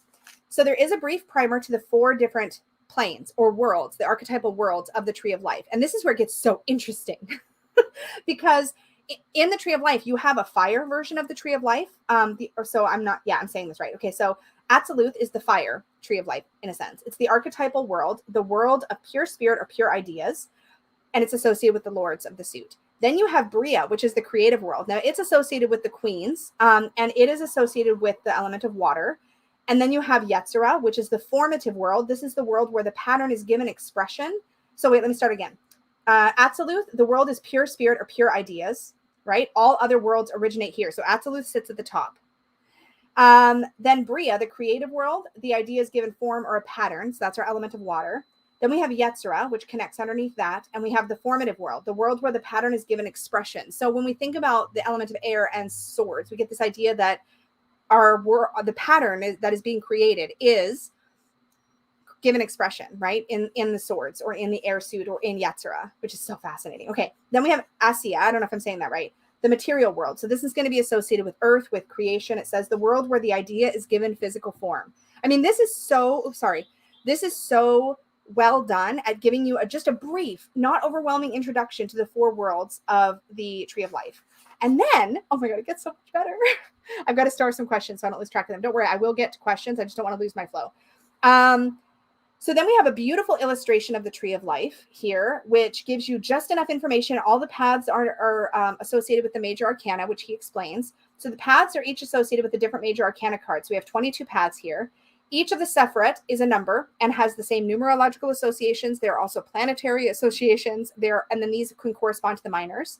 so there is a brief primer to the 4 different planes or worlds, the archetypal worlds of the Tree of Life. And this is where it gets so interesting because in the Tree of Life, you have a fire version of the Tree of Life. I'm saying this right. Okay, so Absolute is the fire Tree of Life in a sense. It's the archetypal world, the world of pure spirit or pure ideas, and it's associated with the lords of the suit. Then you have Bria, which is the creative world. Now it's associated with the queens, and it is associated with the element of water. And then you have Yetzirah, which is the formative world. This is the world where the pattern is given expression. So wait, let me start again. Atziluth, the world is pure spirit or pure ideas, right? All other worlds originate here. So Atziluth sits at the top. Then Bria, the creative world, the idea is given form or a pattern. So that's our element of water. Then we have Yetzirah, which connects underneath that. And we have the formative world, the world where the pattern is given expression. So when we think about the element of air and swords, we get this idea that the pattern that is being created is given expression, right? In the swords or in the air suit or in Yetzirah, which is so fascinating. Okay. Then we have Asiya. I don't know if I'm saying that right. The material world. So this is going to be associated with earth, with creation. It says the world where the idea is given physical form. I mean, this is so well done at giving you just a brief, not overwhelming introduction to the 4 worlds of the Tree of Life. And then, oh my God, it gets so much better. I've got to start some questions so I don't lose track of them. Don't worry, I will get to questions. I just don't want to lose my flow. So then we have a beautiful illustration of the Tree of Life here, which gives you just enough information. All the paths are associated with the major arcana, which he explains. So the paths are each associated with the different major arcana cards. We have 22 paths here. Each of the Sephirot is a number and has the same numerological associations. There are also planetary associations there, and then these can correspond to the minors.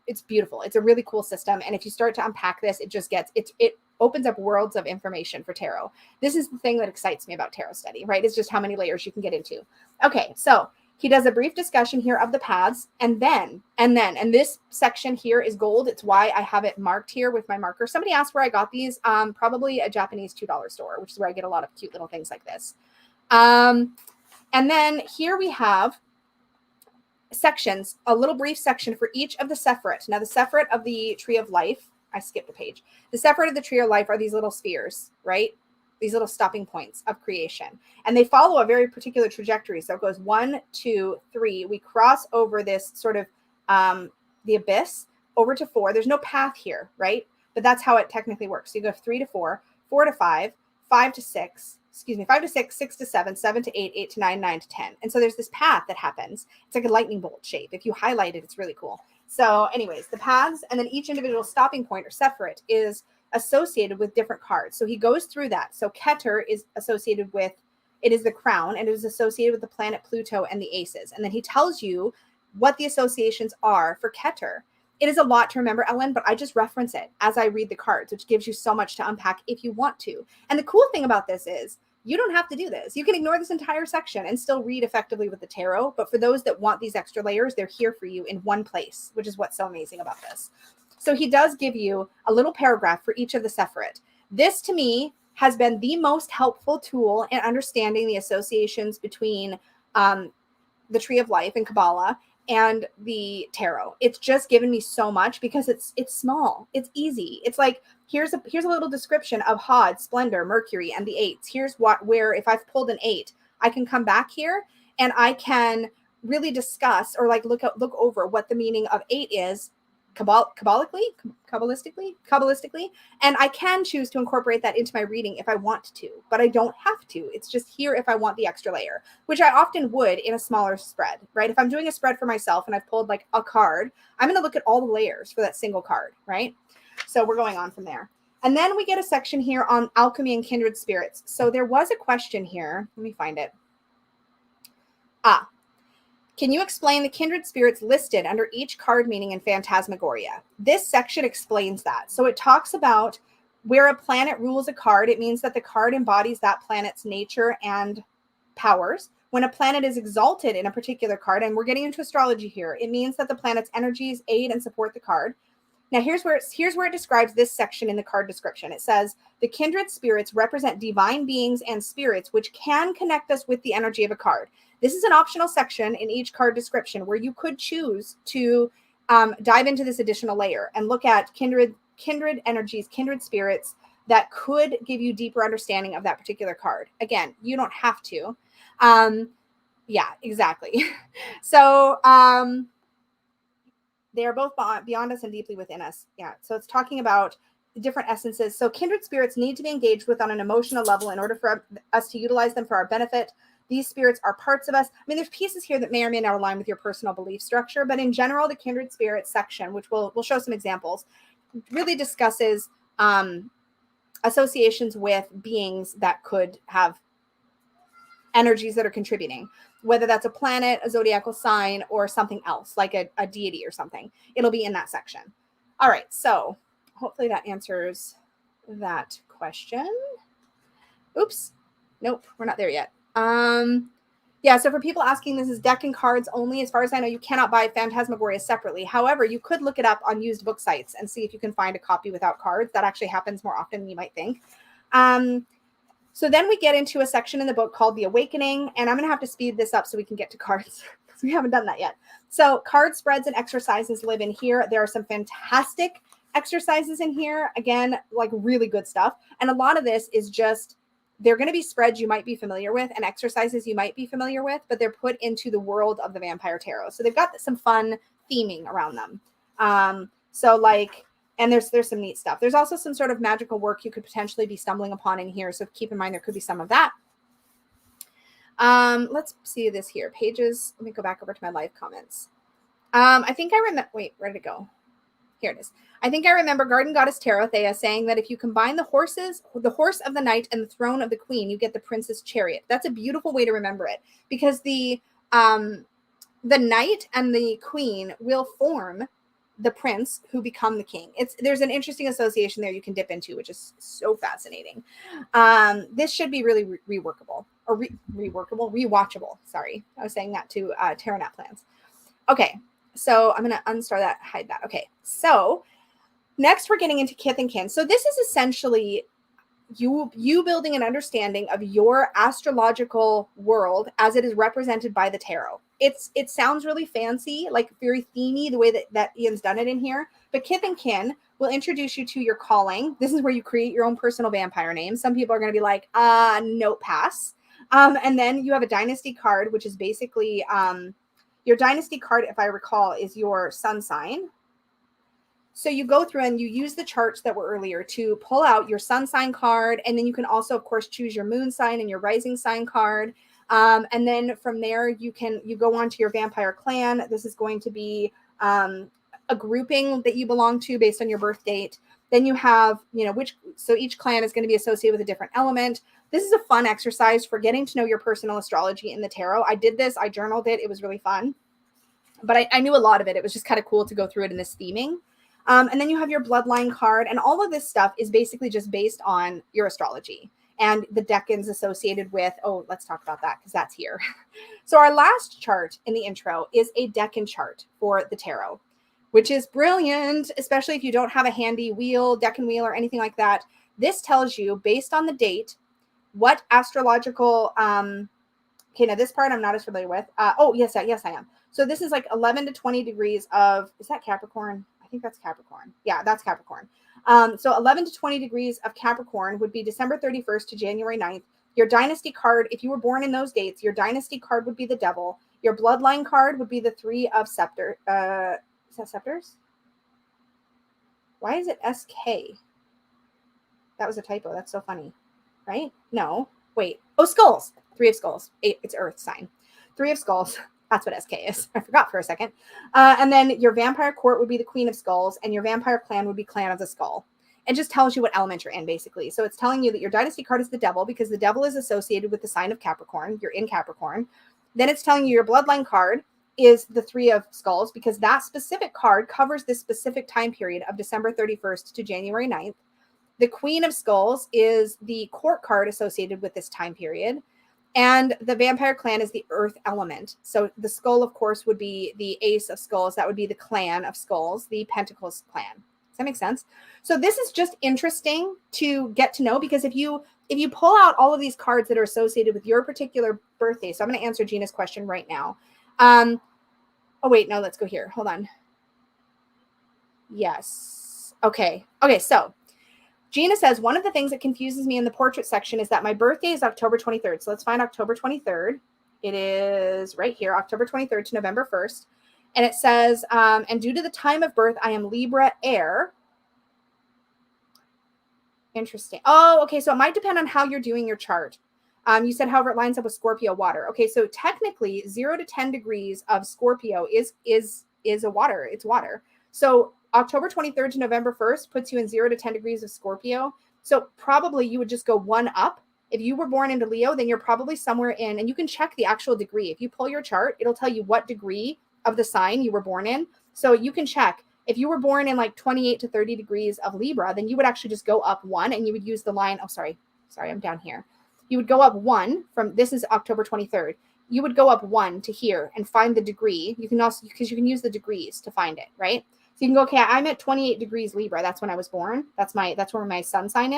It's beautiful. It's a really cool system. And if you start to unpack this, it opens up worlds of information for tarot. This is the thing that excites me about tarot study, right? It's just how many layers you can get into. Okay, so he does a brief discussion here of the paths, and this section here is gold. It's why I have it marked here with my marker. Somebody asked where I got these. Probably a Japanese $2 store, which is where I get a lot of cute little things like this. And then here we have sections, a little brief section for each of the Sephirot. Now the Sephirot of the Tree of Life, I skipped a page. The Sephirot of the Tree of Life are these little spheres, right? These little stopping points of creation. And they follow a very particular trajectory. So it goes 1, 2, 3. We cross over this sort of the abyss over to 4. There's no path here, right? But that's how it technically works. So you go 3 to 4, 4 to 5, 5 to 6, 5 to 6, 6 to 7, 7 to 8, 8 to 9, 9 to 10. And so there's this path that happens. It's like a lightning bolt shape. If you highlight it, it's really cool. So anyways, the paths and then each individual stopping point or Sephirot is associated with different cards. So he goes through that. So Keter is associated with, it is the crown, and it is associated with the planet Pluto and the aces. And then he tells you what the associations are for Keter. It is a lot to remember, Ellen, but I just reference it as I read the cards, which gives you so much to unpack if you want to. And the cool thing about this is you don't have to do this. You can ignore this entire section and still read effectively with the tarot. But for those that want these extra layers, they're here for you in one place, which is what's so amazing about this. So he does give you a little paragraph for each of the Sephirot. This, to me, has been the most helpful tool in understanding the associations between the Tree of Life and Kabbalah and the tarot. It's just given me so much because it's small, it's easy. It's like, here's a little description of Hod, Splendor, Mercury, and the eights. Here's where if I've pulled an 8, I can come back here and I can really discuss or like look over what the meaning of 8 is Cabalistically, and I can choose to incorporate that into my reading if I want to, but I don't have to. It's just here if I want the extra layer, which I often would in a smaller spread, right? If I'm doing a spread for myself and I've pulled like a card, I'm going to look at all the layers for that single card, right? So we're going on from there. And then we get a section here on alchemy and kindred spirits. So there was a question here. Let me find it. Can you explain the kindred spirits listed under each card meaning in Phantasmagoria? This section explains that. So it talks about where a planet rules a card. It means that the card embodies that planet's nature and powers. When a planet is exalted in a particular card, and we're getting into astrology here, it means that the planet's energies aid and support the card. Now, here's where it describes this section in the card description. It says, the kindred spirits represent divine beings and spirits which can connect us with the energy of a card. This is an optional section in each card description where you could choose to dive into this additional layer and look at kindred energies, kindred spirits that could give you deeper understanding of that particular card. Again, you don't have to. Yeah, exactly. So they are both beyond us and deeply within us. Yeah. So it's talking about different essences. So kindred spirits need to be engaged with on an emotional level in order for us to utilize them for our benefit. These spirits are parts of us. I mean, there's pieces here that may or may not align with your personal belief structure, but in general, the kindred spirit section, which we'll show some examples, really discusses associations with beings that could have energies that are contributing, whether that's a planet, a zodiacal sign, or something else, like a deity or something. It'll be in that section. All right, so hopefully that answers that question. Oops. Nope, we're not there yet. Yeah, so for people asking, this is deck and cards only. As far as I know, you cannot buy Phantasmagoria separately. However, you could look it up on used book sites and see if you can find a copy without cards. That actually happens more often than you might think. So then we get into a section in the book called The Awakening, and I'm going to have to speed this up so we can get to cards because we haven't done that yet. So card spreads and exercises live in here. There are some fantastic exercises in here. Again, like really good stuff. And a lot of this is just, they're going to be spreads you might be familiar with and exercises you might be familiar with, but they're put into the world of the Vampire Tarot. So they've got some fun theming around them. So like, and there's some neat stuff. There's also some sort of magical work you could potentially be stumbling upon in here. So keep in mind, there could be some of that. Let's see this here. Pages. Let me go back over to my live comments. I think I remember, wait, where did it go? Here it is. I think I remember Garden Goddess Tarothea saying that if you combine the horse of the knight and the throne of the queen, you get the princess chariot. That's a beautiful way to remember it, because the knight and the queen will form the prince who become the king. There's an interesting association there you can dip into, which is so fascinating. This should be really rewatchable. Sorry, I was saying that to Tarot Nat Plans. Okay, so I'm going to unstar that, hide that. Okay, so next we're getting into kith and kin. So this is essentially you building an understanding of your astrological world as it is represented by the tarot. It sounds really fancy, like very themey, the way that Ian's done it in here. But kith and kin will introduce you to your calling. This is where you create your own personal vampire name. Some people are going to be like, no, pass. And then you have a dynasty card, which is basically your dynasty card, if I recall, is your sun sign. So you go through and you use the charts that were earlier to pull out your sun sign card. And then you can also, of course, choose your moon sign and your rising sign card. And then from there, you go on to your vampire clan. This is going to be a grouping that you belong to based on your birth date. Then you have, so each clan is going to be associated with a different element. This is a fun exercise for getting to know your personal astrology in the tarot. I did this. I journaled it. It was really fun. But I knew a lot of it. It was just kind of cool to go through it in this theming. And then you have your bloodline card, and all of this stuff is basically just based on your astrology and the decans associated with, let's talk about that because that's here. So our last chart in the intro is a decan chart for the tarot, which is brilliant, especially if you don't have a handy decan wheel or anything like that. This tells you, based on the date, what astrological Okay, now this part I'm not as familiar with. Oh, yes, yes, I am. So this is like 11 to 20 degrees of, is that Capricorn? I think that's Capricorn. Yeah, that's Capricorn. So 11 to 20 degrees of Capricorn would be December 31st to January 9th. Your dynasty card, if you were born in those dates, your dynasty card would be the devil. Your bloodline card would be the three of scepter. Is that scepters? Why is it SK? That was a typo. That's so funny, right? No, wait. Oh, skulls. Three of skulls. It's Earth sign. Three of skulls. That's what SK is. I forgot for a second. And then your vampire court would be the Queen of Skulls, and your vampire clan would be Clan of the Skull. It just tells you what element you're in, basically. So it's telling you that your dynasty card is the devil because the devil is associated with the sign of Capricorn. You're in Capricorn. Then it's telling you your bloodline card is the Three of Skulls because that specific card covers this specific time period of December 31st to January 9th. The Queen of Skulls is the court card associated with this time period. And the vampire clan is the earth element. So the skull, of course, would be the Ace of Skulls. That would be the Clan of Skulls, the Pentacles clan. Does that make sense? So this is just interesting to get to know because if you pull out all of these cards that are associated with your particular birthday, so I'm going to answer Gina's question right now. Oh, wait, no, let's go here. Hold on. Yes. Okay. Okay, so Gina says, one of the things that confuses me in the portrait section is that my birthday is October 23rd. So let's find October 23rd. It is right here, October 23rd to November 1st. And it says, and due to the time of birth, I am Libra air. Interesting. Oh, okay. So it might depend on how you're doing your chart. You said, however, it lines up with Scorpio water. Okay. So technically 0 to 10 degrees of Scorpio is a water. It's water. So October 23rd to November 1st puts you in 0 to 10 degrees of Scorpio. So probably you would just go one up. If you were born into Leo, then you're probably somewhere in, and you can check the actual degree. If you pull your chart, it'll tell you what degree of the sign you were born in. So you can check. If you were born in like 28 to 30 degrees of Libra, then you would actually just go up one and you would use the line. Oh, sorry, I'm down here. You would go up one from, this is October 23rd. You would go up one to here and find the degree. You can also, because you can use the degrees to find it, right? So you can go, okay, I'm at 28 degrees Libra. That's when I was born. That's where my sun sign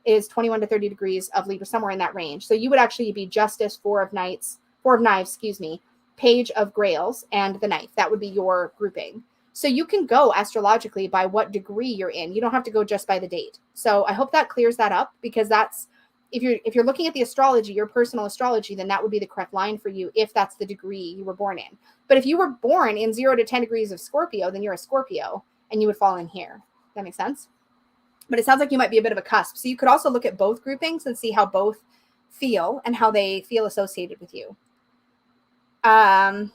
is 21 to 30 degrees of Libra, somewhere in that range. So you would actually be Justice, Four of Knives, Page of Grails, and the Knife. That would be your grouping. So you can go astrologically by what degree you're in. You don't have to go just by the date. So I hope that clears that up because that's, if you're looking at the astrology, your personal astrology, then that would be the correct line for you if that's the degree you were born in. But if you were born in 0 to 10 degrees of Scorpio, then you're a Scorpio and you would fall in here. That makes sense? But it sounds like you might be a bit of a cusp. So you could also look at both groupings and see how both feel and how they feel associated with you. Oh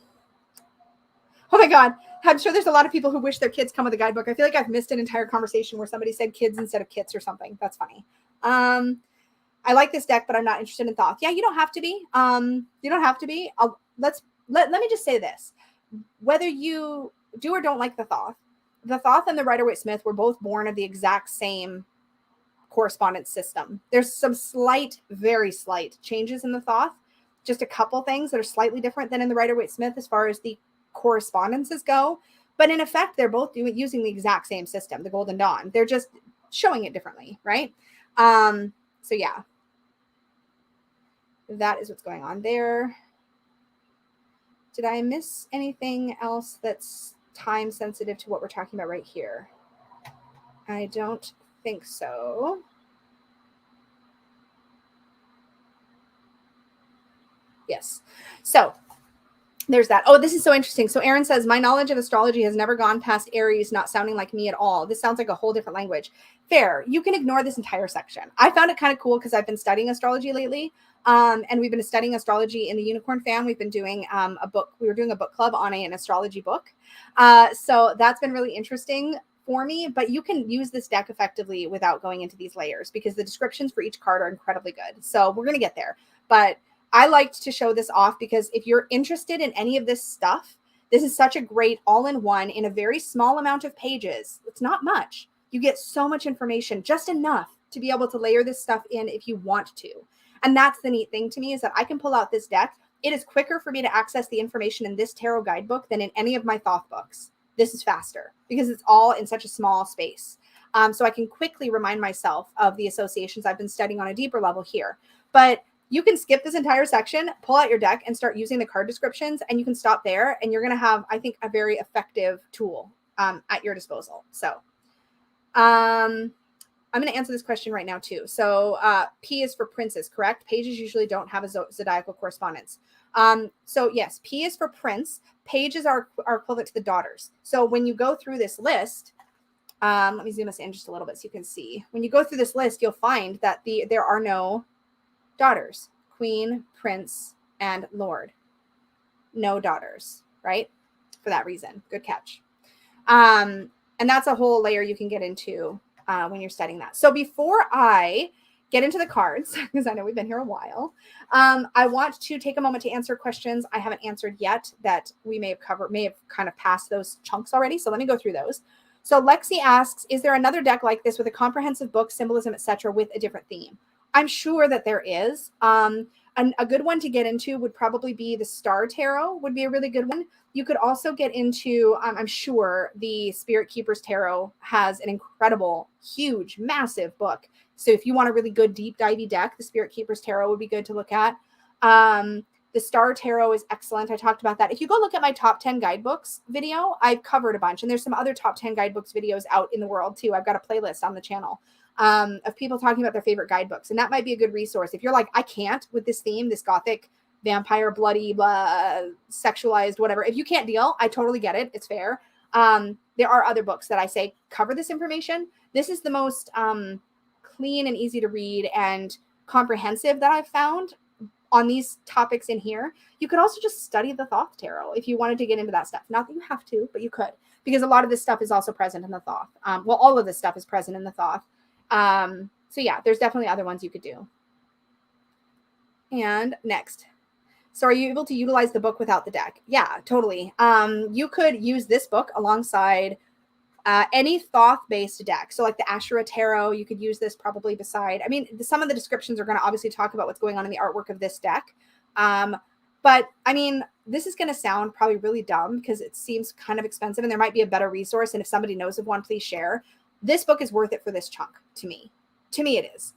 my God. I'm sure there's a lot of people who wish their kids come with a guidebook. I feel like I've missed an entire conversation where somebody said kids instead of kits or something. That's funny. I like this deck, but I'm not interested in Thoth. Yeah, you don't have to be. You don't have to be. Let me just say this. Whether you do or don't like the Thoth and the Rider-Waite-Smith were both born of the exact same correspondence system. There's some slight, very slight changes in the Thoth. Just a couple things that are slightly different than in the Rider-Waite-Smith as far as the correspondences go. But in effect, they're both using the exact same system, the Golden Dawn. They're just showing it differently, right? So yeah. That is what's going on there. Did I miss anything else that's time sensitive to what we're talking about right here? I don't think so. Yes. So there's that. Oh, this is so interesting. So Aaron says, my knowledge of astrology has never gone past Aries, not sounding like me at all. This sounds like a whole different language. Fair. You can ignore this entire section. I found it kind of cool because I've been studying astrology lately. And we've been studying astrology in the Unicorn Fan. We've been doing a book. We were doing a book club on an astrology book. So that's been really interesting for me. But you can use this deck effectively without going into these layers because the descriptions for each card are incredibly good. So we're going to get there. But I liked to show this off because if you're interested in any of this stuff, this is such a great all-in-one in a very small amount of pages. It's not much. You get so much information, just enough to be able to layer this stuff in if you want to. And that's the neat thing to me is that I can pull out this deck. It is quicker for me to access the information in this tarot guidebook than in any of my Thoth books. This is faster because it's all in such a small space. So I can quickly remind myself of the associations I've been studying on a deeper level here. But you can skip this entire section, pull out your deck and start using the card descriptions, and you can stop there and you're going to have, I think, a very effective tool at your disposal. So I'm going to answer this question right now too. So P is for princes, correct? Pages usually don't have a zodiacal correspondence. So yes, P is for prince. Pages are equivalent to the daughters. So when you go through this list, let me zoom us in just a little bit so you can see. When you go through this list, you'll find that there are no daughters. Queen, prince, and lord. No daughters, right? For that reason. Good catch. And that's a whole layer you can get into when you're studying that. So before I get into the cards, because I know we've been here a while, I want to take a moment to answer questions I haven't answered yet that we may have kind of passed those chunks already. So let me go through those. So Lexi asks, is there another deck like this with a comprehensive book, symbolism, etc., with a different theme? I'm sure that there is. And a good one to get into would probably be the Star Tarot would be a really good one. You could also get into, I'm sure the Spirit Keepers Tarot has an incredible, huge, massive book. So if you want a really good deep divey deck, the Spirit Keepers Tarot would be good to look at. The Star Tarot is excellent. I talked about that. If you go look at my top 10 guidebooks video, I've covered a bunch. And there's some other top 10 guidebooks videos out in the world too. I've got a playlist on the channel of people talking about their favorite guidebooks. And that might be a good resource. If you're like, I can't with this theme, this gothic, vampire, bloody, blah, sexualized, whatever. If you can't deal, I totally get it. It's fair. There are other books that I say cover this information. This is the most clean and easy to read and comprehensive that I've found on these topics in here. You could also just study the Thoth Tarot if you wanted to get into that stuff. Not that you have to, but you could, because a lot of this stuff is also present in the Thoth. Well, all of this stuff is present in the Thoth. So yeah, there's definitely other ones you could do. And next. So are you able to utilize the book without the deck? Yeah, totally. You could use this book alongside any Thoth-based deck. So like the Ashura Tarot, you could use this probably beside. I mean, some of the descriptions are going to obviously talk about what's going on in the artwork of this deck. But I mean, this is going to sound probably really dumb because it seems kind of expensive and there might be a better resource. And if somebody knows of one, please share. This book is worth it for this chunk to me. To me, it is.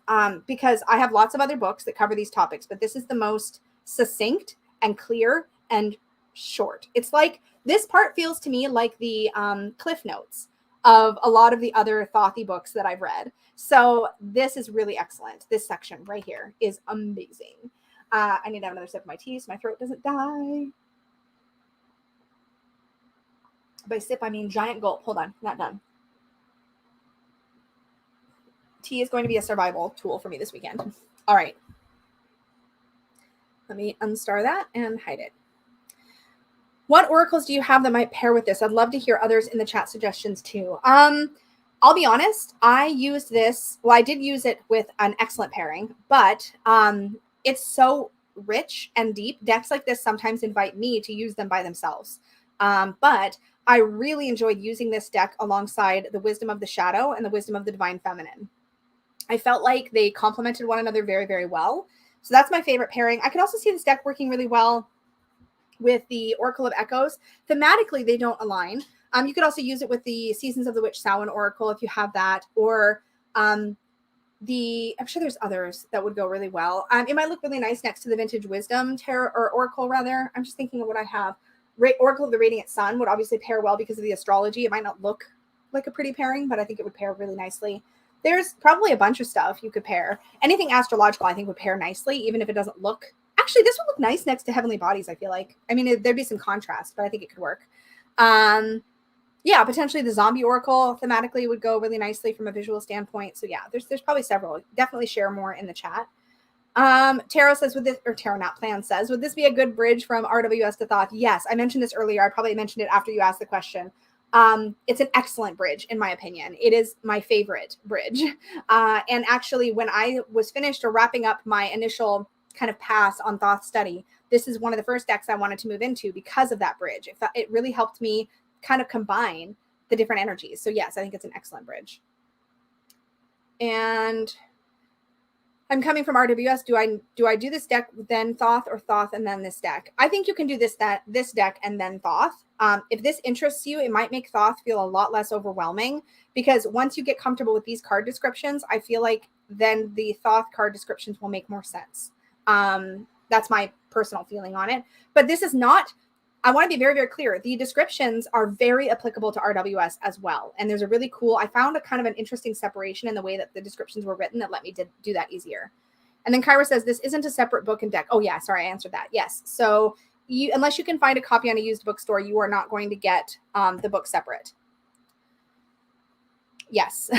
Because I have lots of other books that cover these topics, but this is the most succinct and clear and short. It's like this part feels to me like the cliff notes of a lot of the other Thothy books that I've read. So this is really excellent. This section right here is amazing. I need to have another sip of my tea so my throat doesn't die. By sip, I mean giant gulp. Hold on, not done. Tea is going to be a survival tool for me this weekend. All right. Let me unstar that and hide it. What oracles do you have that might pair with this? I'd love to hear others in the chat suggestions too. I'll be honest. I used this. Well, I did use it with an excellent pairing, but it's so rich and deep. Decks like this sometimes invite me to use them by themselves. But I really enjoyed using this deck alongside the Wisdom of the Shadow and the Wisdom of the Divine Feminine. I felt like they complemented one another very, very well. So that's my favorite pairing. I could also see this deck working really well with the Oracle of Echoes. Thematically, they don't align. You could also use it with the Seasons of the Witch Samhain Oracle if you have that, or I'm sure there's others that would go really well. It might look really nice next to the Vintage Wisdom Tarot or Oracle rather. I'm just thinking of what I have. Oracle of the Radiant Sun would obviously pair well because of the astrology. It might not look like a pretty pairing, but I think it would pair really nicely. There's probably a bunch of stuff you could pair. Anything astrological I think would pair nicely, even if it doesn't look. Actually, this would look nice next to Heavenly Bodies, I feel like. I mean, there'd be some contrast, but I think it could work. Yeah, potentially the Zombie Oracle thematically would go really nicely from a visual standpoint. So yeah, there's probably several. Definitely share more in the chat. Tarot says, Tarot says, would this be a good bridge from RWS to Thoth? Yes, I mentioned this earlier. I probably mentioned it after you asked the question. It's an excellent bridge, in my opinion. It is my favorite bridge. And actually, when I was finished or wrapping up my initial kind of pass on Thoth study, this is one of the first decks I wanted to move into because of that bridge. It really helped me kind of combine the different energies. So yes, I think it's an excellent bridge. And I'm coming from RWS. Do I do this deck then Thoth, or Thoth and then this deck? I think you can do this deck and then Thoth. If this interests you, it might make Thoth feel a lot less overwhelming, because once you get comfortable with these card descriptions, I feel like then the Thoth card descriptions will make more sense. That's my personal feeling on it. But this is not, I want to be very, very clear. The descriptions are very applicable to RWS as well. And there's a really cool, I found a kind of an interesting separation in the way that the descriptions were written that let me do that easier. And then Kyra says, this isn't a separate book and deck. Oh yeah, sorry, I answered that. Yes. So unless you can find a copy on a used bookstore, you are not going to get the book separate. Yes.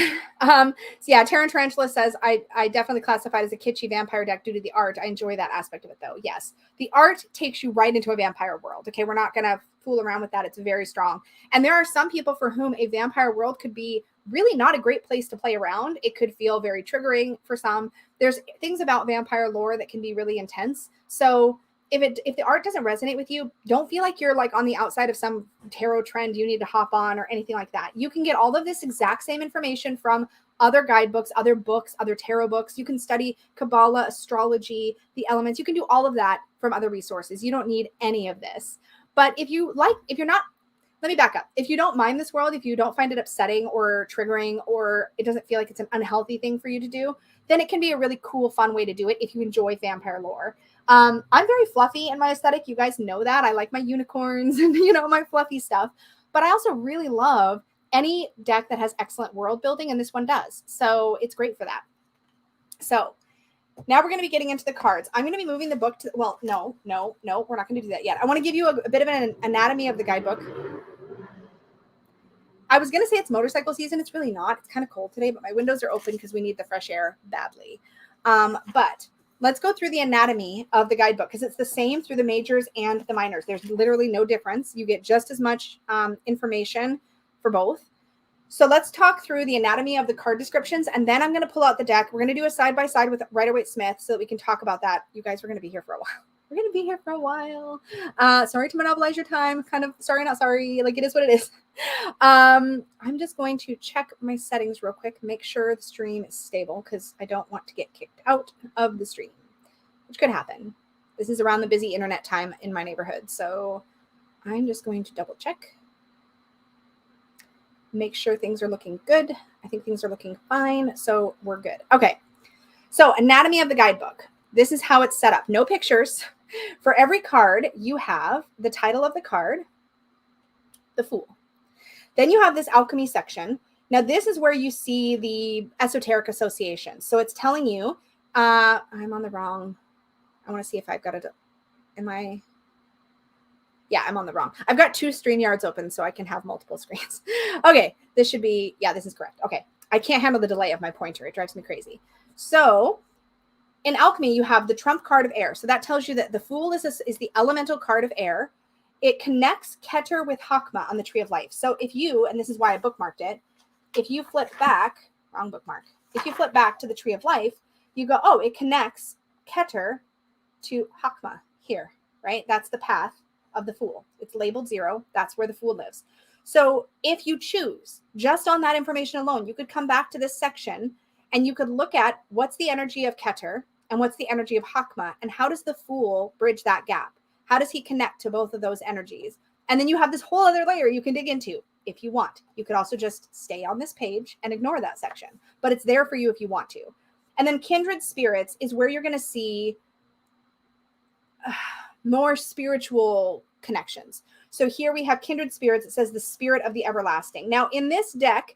So yeah, Terran Tarantula says, I definitely classify it as a kitschy vampire deck due to the art. I enjoy that aspect of it though. Yes. The art takes you right into a vampire world. Okay. We're not going to fool around with that. It's very strong. And there are some people for whom a vampire world could be really not a great place to play around. It could feel very triggering for some. There's things about vampire lore that can be really intense. So if the art doesn't resonate with you, don't feel like you're like on the outside of some tarot trend you need to hop on or anything like that. You can get all of this exact same information from other guidebooks, other books, other tarot books. You can study Kabbalah, astrology, the elements. You can do all of that from other resources. You don't need any of this. But if you're not, let me back up. If you don't mind this world, if you don't find it upsetting or triggering, or it doesn't feel like it's an unhealthy thing for you to do, then it can be a really cool, fun way to do it if you enjoy vampire lore. I'm very fluffy in my aesthetic. You guys know that. I like my unicorns and, my fluffy stuff. But I also really love any deck that has excellent world building, and this one does. So it's great for that. So now we're going to be getting into the cards. I'm going to be moving the book to, well, no, we're not going to do that yet. I want to give you a bit of an anatomy of the guidebook. I was going to say it's motorcycle season. It's really not. It's kind of cold today, but my windows are open because we need the fresh air badly. But let's go through the anatomy of the guidebook because it's the same through the majors and the minors. There's literally no difference. You get just as much information for both. So let's talk through the anatomy of the card descriptions, and then I'm going to pull out the deck. We're going to do a side-by-side with Rider-Waite-Smith so that we can talk about that. You guys are going to be here for a while. We're going to be here for a while. Sorry to monopolize your time. Kind of sorry, not sorry. Like, it is what it is. I'm just going to check my settings real quick, make sure the stream is stable because I don't want to get kicked out of the stream, which could happen. This is around the busy internet time in my neighborhood. So I'm just going to double check. Make sure things are looking good. I think things are looking fine. So we're good. Okay. So anatomy of the guidebook. This is how it's set up. No pictures. For every card, you have the title of the card, the Fool. Then you have this alchemy section. Now, this is where you see the esoteric associations. So it's telling you, I'm on the wrong. I want to see if I've got it. Yeah, I'm on the wrong. I've got 2 StreamYards open so I can have multiple screens. Okay, this should be, yeah, this is correct. Okay, I can't handle the delay of my pointer. It drives me crazy. So in alchemy, you have the trump card of air. So that tells you that the Fool is the elemental card of air. It connects Keter with Hakma on the Tree of Life. So if you, and this is why I bookmarked it, if you flip back, wrong bookmark. If you flip back to the Tree of Life, you go, oh, it connects Keter to Hakma here, right? That's the path of the Fool. It's labeled 0. That's where the Fool lives. So if you choose, just on that information alone, you could come back to this section and you could look at what's the energy of Keter and what's the energy of Hakma, and how does the Fool bridge that gap? How does he connect to both of those energies? And then you have this whole other layer you can dig into if you want. You could also just stay on this page and ignore that section, but it's there for you if you want to. And then Kindred Spirits is where you're going to see more spiritual connections. So here we have Kindred Spirits. It says the spirit of the everlasting. Now in this deck,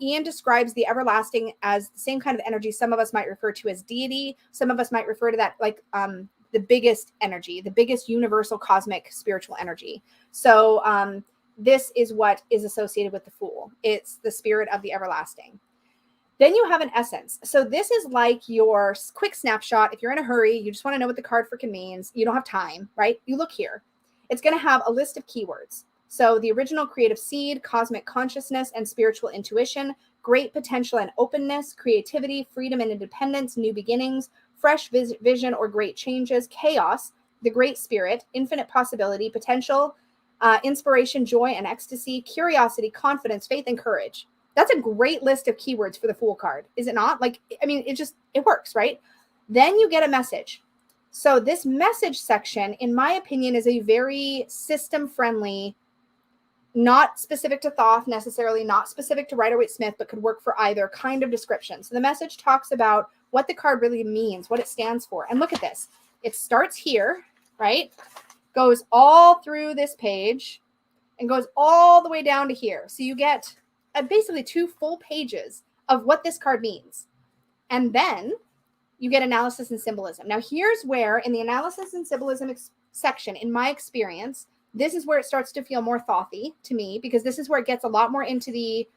Ian describes the everlasting as the same kind of energy some of us might refer to as deity. Some of us might refer to that like the biggest energy, the biggest universal cosmic spiritual energy. So this is what is associated with the Fool. It's the spirit of the everlasting. Then you have an essence. So this is like your quick snapshot. If you're in a hurry, you just want to know what the card freaking means. You don't have time, right? You look here. It's going to have a list of keywords. So the original creative seed, cosmic consciousness, and spiritual intuition, great potential and openness, creativity, freedom and independence, new beginnings, fresh vision or great changes, chaos, the great spirit, infinite possibility, potential, inspiration, joy, and ecstasy, curiosity, confidence, faith, and courage. That's a great list of keywords for the Fool card, is it not? Like, I mean, it works, right? Then you get a message. So this message section, in my opinion, is a very system-friendly, not specific to Thoth necessarily, not specific to Rider-Waite-Smith, but could work for either kind of description. So the message talks about what the card really means, what it stands for. And look at this. It starts here, right? Goes all through this page and goes all the way down to here. So you get basically 2 full pages of what this card means. And then you get analysis and symbolism. Now, here's where in the analysis and symbolism section, in my experience, this is where it starts to feel more thothy to me, because this is where it gets a lot more into the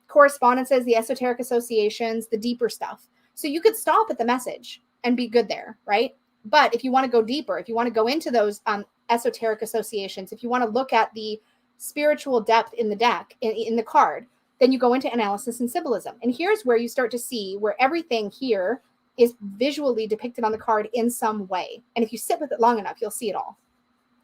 correspondences, the esoteric associations, the deeper stuff. So you could stop at the message and be good there, right? But if you want to go deeper, if you want to go into those esoteric associations, if you want to look at the spiritual depth in the deck, in the card, then you go into analysis and symbolism. And here's where you start to see where everything here is visually depicted on the card in some way. And if you sit with it long enough, you'll see it all,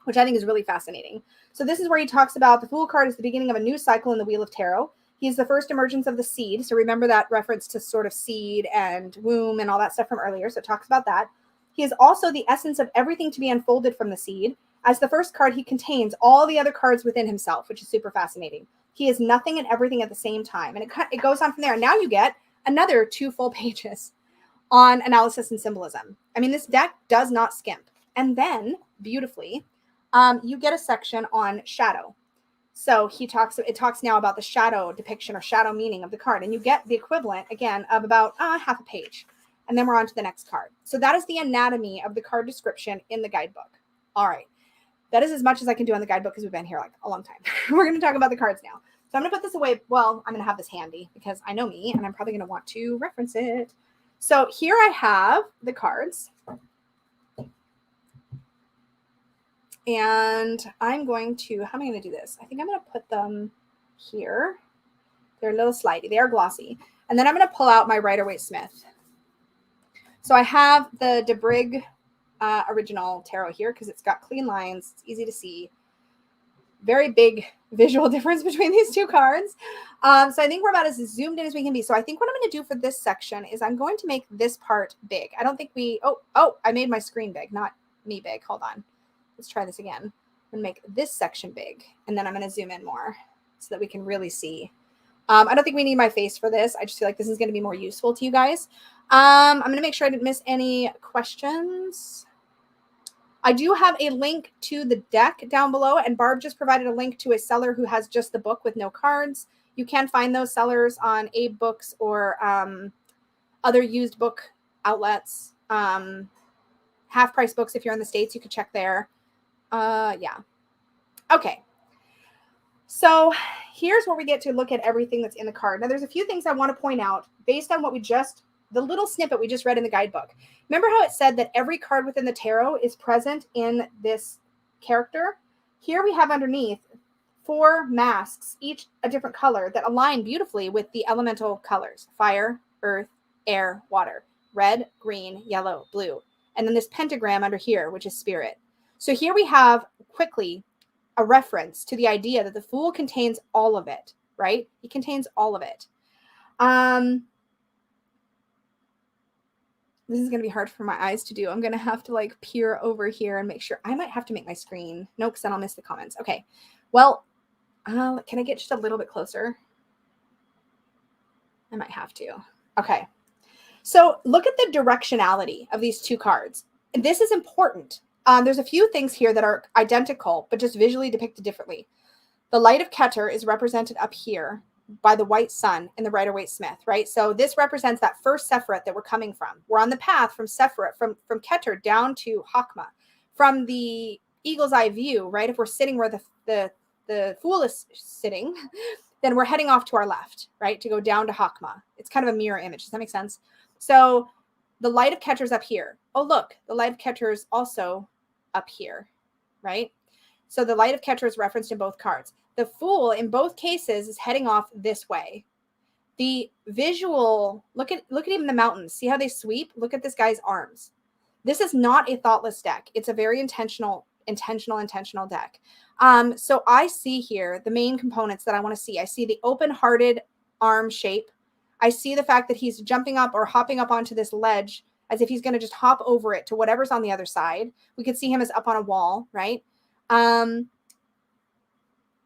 which I think is really fascinating. So this is where he talks about the Fool card is the beginning of a new cycle in the Wheel of Tarot. He is the first emergence of the seed. So remember that reference to sort of seed and womb and all that stuff from earlier. So it talks about that. He is also the essence of everything to be unfolded from the seed. As the first card, he contains all the other cards within himself, which is super fascinating. He is nothing and everything at the same time. And it goes on from there. And now you get another 2 full pages on analysis and symbolism. I mean, this deck does not skimp. And then, beautifully, you get a section on shadow. So it talks now about the shadow depiction or shadow meaning of the card. And you get the equivalent, again, of about half a page. And then we're on to the next card. So that is the anatomy of the card description in the guidebook. All right. That is as much as I can do on the guidebook because we've been here like a long time. We're going to talk about the cards now. So I'm going to put this away. Well, I'm going to have this handy because I know me and I'm probably going to want to reference it. So here I have the cards. And I'm going to, how am I going to do this? I think I'm going to put them here. They're a little slidey. They are glossy. And then I'm going to pull out my Rider-Waite-Smith. So I have the DeBrigg original tarot here because it's got clean lines. It's easy to see. Very big visual difference between these 2 cards. So I think we're about as zoomed in as we can be. So I think what I'm going to do for this section is I'm going to make this part big. I don't think I made my screen big, not me big. Hold on. Let's try this again. I'm going to make this section big, and then I'm going to zoom in more so that we can really see. I don't think we need my face for this. I just feel like this is going to be more useful to you guys. I'm going to make sure I didn't miss any questions. I do have a link to the deck down below, and Barb just provided a link to a seller who has just the book with no cards. You can find those sellers on Abe Books or other used book outlets. Half price books if you're in the States, you could check there. Yeah. Okay. So here's where we get to look at everything that's in the card. Now, there's a few things I want to point out based on what the little snippet we just read in the guidebook. Remember how it said that every card within the tarot is present in this character? Here we have underneath 4 masks, each a different color that align beautifully with the elemental colors: fire, earth, air, water, red, green, yellow, blue. And then this pentagram under here, which is spirit. So here we have quickly a reference to the idea that the Fool contains all of it, right? He contains all of it. This is going to be hard for my eyes to do. I'm going to have to like peer over here and make sure. I might have to make my screen. Nope, because then I'll miss the comments. Okay. Well, can I get just a little bit closer? I might have to. Okay. So look at the directionality of these 2 cards. This is important. There's a few things here that are identical, but just visually depicted differently. The light of Keter is represented up here by the white sun in the Rider-Waite-Smith, right? So this represents that first Sephirot that we're coming from. We're on the path from Sephirot, from Keter down to Hakma. From the eagle's eye view, right? If we're sitting where the Fool is sitting, then we're heading off to our left, right? To go down to Hakma. It's kind of a mirror image. Does that make sense? So the light of Keter is up here. Oh, look, the light of Keter is also up here, right? So the light of Keter is referenced in both cards. The Fool in both cases is heading off this way. The visual, look at even the mountains. See how they sweep? Look at this guy's arms. This is not a thoughtless deck. It's a very intentional deck. So I see here the main components that I want to see. I see the open-hearted arm shape. I see the fact that he's jumping up or hopping up onto this ledge as if he's going to just hop over it to whatever's on the other side. We could see him as up on a wall, right?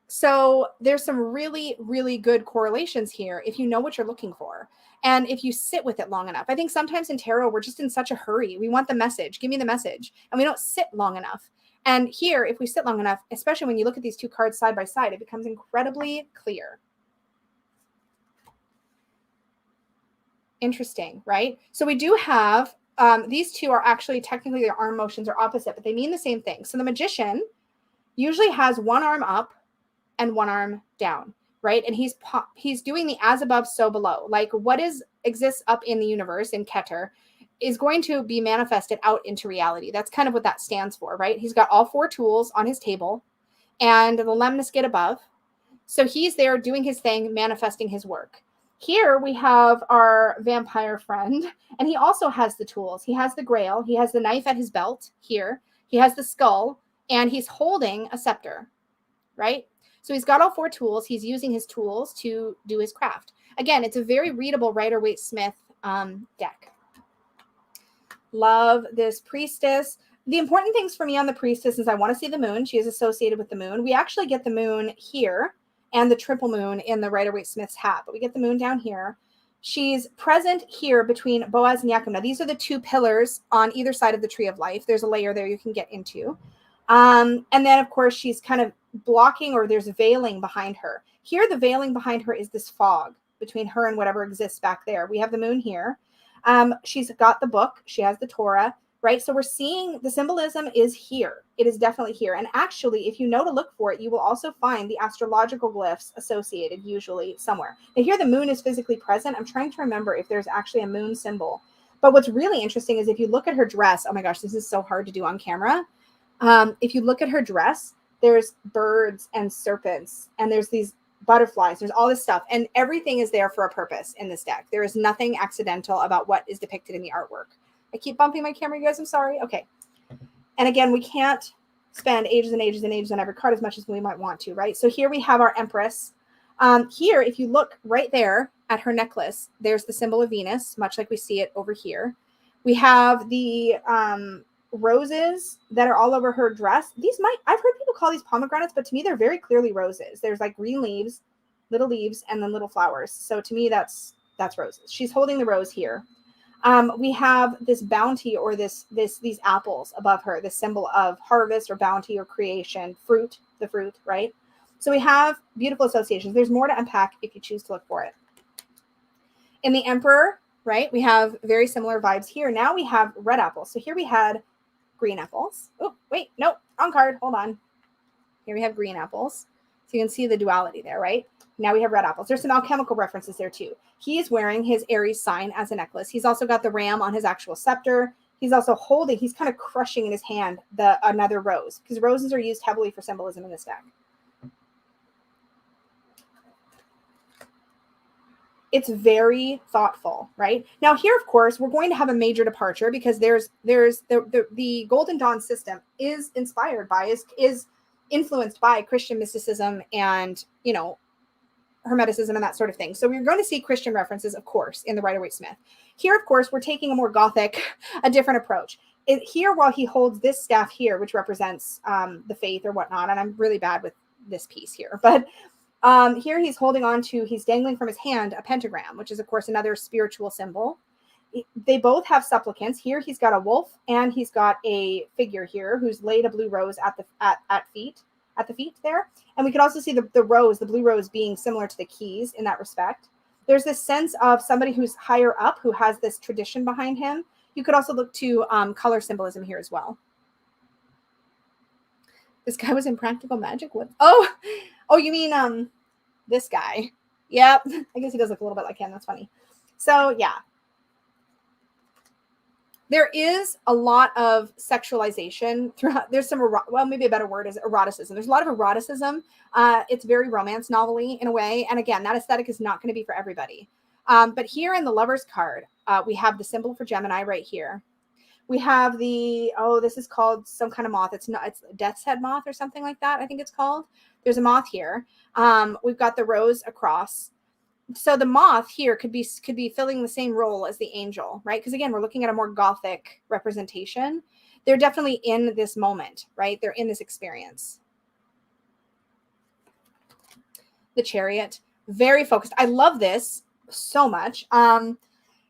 So there's some really, really good correlations here if you know what you're looking for. And if you sit with it long enough, I think sometimes in tarot, we're just in such a hurry. We want the message. Give me the message. And we don't sit long enough. And here, if we sit long enough, especially when you look at these two cards side by side, it becomes incredibly clear. Interesting, right? So we do have, these two are actually technically their arm motions are opposite, but they mean the same thing. So the magician usually has one arm up and one arm down, right? And he's doing the as above, so below. Like what exists up in the universe in Keter is going to be manifested out into reality. That's kind of what that stands for, right? He's got all 4 tools on his table and the lemniscate above. So he's there doing his thing, manifesting his work. Here we have our vampire friend, and he also has the tools. He has the grail. He has the knife at his belt here. He has the skull, and he's holding a scepter, right? So he's got all 4 tools. He's using his tools to do his craft. Again, it's a very readable Rider-Waite-Smith deck. Love this priestess. The important things for me on the priestess is I want to see the moon. She is associated with the moon. We actually get the moon here and the triple moon in the Rider-Waite-Smith's hat, but we get the moon down here. She's present here between Boaz and Yaakov. Now, these are the 2 pillars on either side of the tree of life. There's a layer there you can get into. And then, of course, she's kind of blocking, or there's veiling behind her. Here, the veiling behind her is this fog between her and whatever exists back there. We have the moon here. She's got the book. She has the Torah, right? So we're seeing the symbolism is here. It is definitely here. And actually, if you know to look for it, you will also find the astrological glyphs associated usually somewhere. Now here the moon is physically present. I'm trying to remember if there's actually a moon symbol. But what's really interesting is if you look at her dress, oh my gosh, this is so hard to do on camera. If you look at her dress, there's birds and serpents, and there's these butterflies, there's all this stuff, and everything is there for a purpose in this deck. There is nothing accidental about what is depicted in the artwork. I keep bumping my camera, you guys, I'm sorry. Okay. And again, we can't spend ages and ages and ages on every card as much as we might want to, right? So here we have our Empress. Here, if you look right there at her necklace, there's the symbol of Venus, much like we see it over here. We have the roses that are all over her dress. I've heard people call these pomegranates, but to me, they're very clearly roses. There's like green leaves, little leaves, and then little flowers. So to me, that's roses. She's holding the rose here. We have this bounty, or these apples above her, this symbol of harvest or bounty or creation, the fruit, right? So we have beautiful associations. There's more to unpack if you choose to look for it. In the Emperor, right, we have very similar vibes here. Now we have red apples. So here we had green apples. Oh, wait, no, wrong card. Hold on. Here we have green apples. So you can see the duality there, right? Now we have red apples. There's some alchemical references there too. He is wearing his Aries sign as a necklace. He's also got the ram on his actual scepter. He's also he's kind of crushing in his hand another rose, because roses are used heavily for symbolism in this deck. It's very thoughtful, right? Now here, of course, we're going to have a major departure, because there's the Golden Dawn system is inspired by, is influenced by Christian mysticism and, Hermeticism and that sort of thing. So we're going to see Christian references, of course, in the Rider-Waite-Smith. Here, of course, we're taking a more Gothic, a different approach. Here, while he holds this staff here, which represents the faith or whatnot, and I'm really bad with this piece here, but here he's he's dangling from his hand a pentagram, which is, of course, another spiritual symbol. They both have supplicants. Here he's got a wolf, and he's got a figure here who's laid a blue rose at the feet there. And we can also see the blue rose being similar to the keys in that respect. There's this sense of somebody who's higher up, who has this tradition behind him. You could also look to color symbolism here as well. This guy was in Practical Magic. Oh, you mean this guy? Yep. I guess he does look a little bit like him. That's funny. So yeah. There is a lot of sexualization throughout. There's some, maybe a better word is eroticism. There's a lot of eroticism. It's very romance novel-y in a way. And again, that aesthetic is not going to be for everybody. But here in the Lover's card, we have the symbol for Gemini right here. We have this is called some kind of moth. It's Death's Head moth or something like that, I think it's called. There's a moth here. We've got the rose across. So the moth here could be filling the same role as the angel, right? Because again, we're looking at a more Gothic representation. They're definitely in this moment, right? They're in this experience. The Chariot, very focused. I love this so much.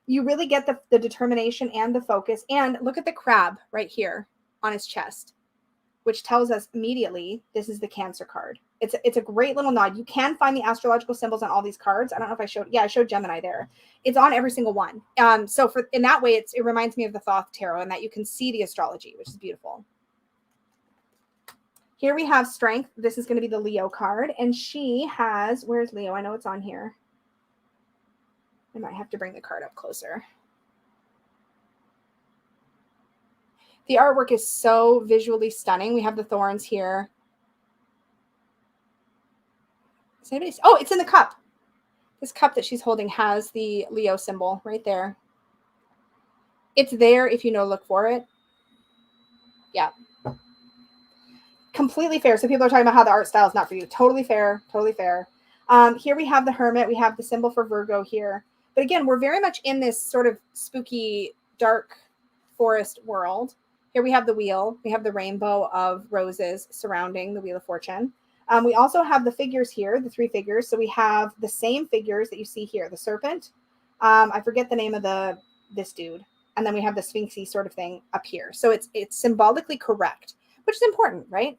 You really get the determination and the focus. And look at the crab right here on his chest, which tells us immediately this is the Cancer card. It's a great little nod. You can find the astrological symbols on all these cards. I don't know if I showed. Yeah, I showed Gemini there. It's on every single one. So for in that way, it reminds me of the Thoth Tarot, and that you can see the astrology, which is beautiful. Here we have Strength. This is going to be the Leo card, and she has. Where's Leo? I know it's on here. I might have to bring the card up closer. The artwork is so visually stunning. We have the thorns here. Is anybody? Oh, it's in the cup. This cup that she's holding has the Leo symbol right there. It's there if you know to look for it. Yeah. Completely fair. So people are talking about how the art style is not for you. Totally fair. Totally fair. Here we have the Hermit. We have the symbol for Virgo here. But again, we're very much in this sort of spooky, dark forest world. Here we have the wheel. We have the rainbow of roses surrounding the Wheel of Fortune. We also have the figures here, the 3 figures. So we have the same figures that you see here. The serpent. I forget the name of this dude. And then we have the sphinxy sort of thing up here. So it's symbolically correct, which is important, right?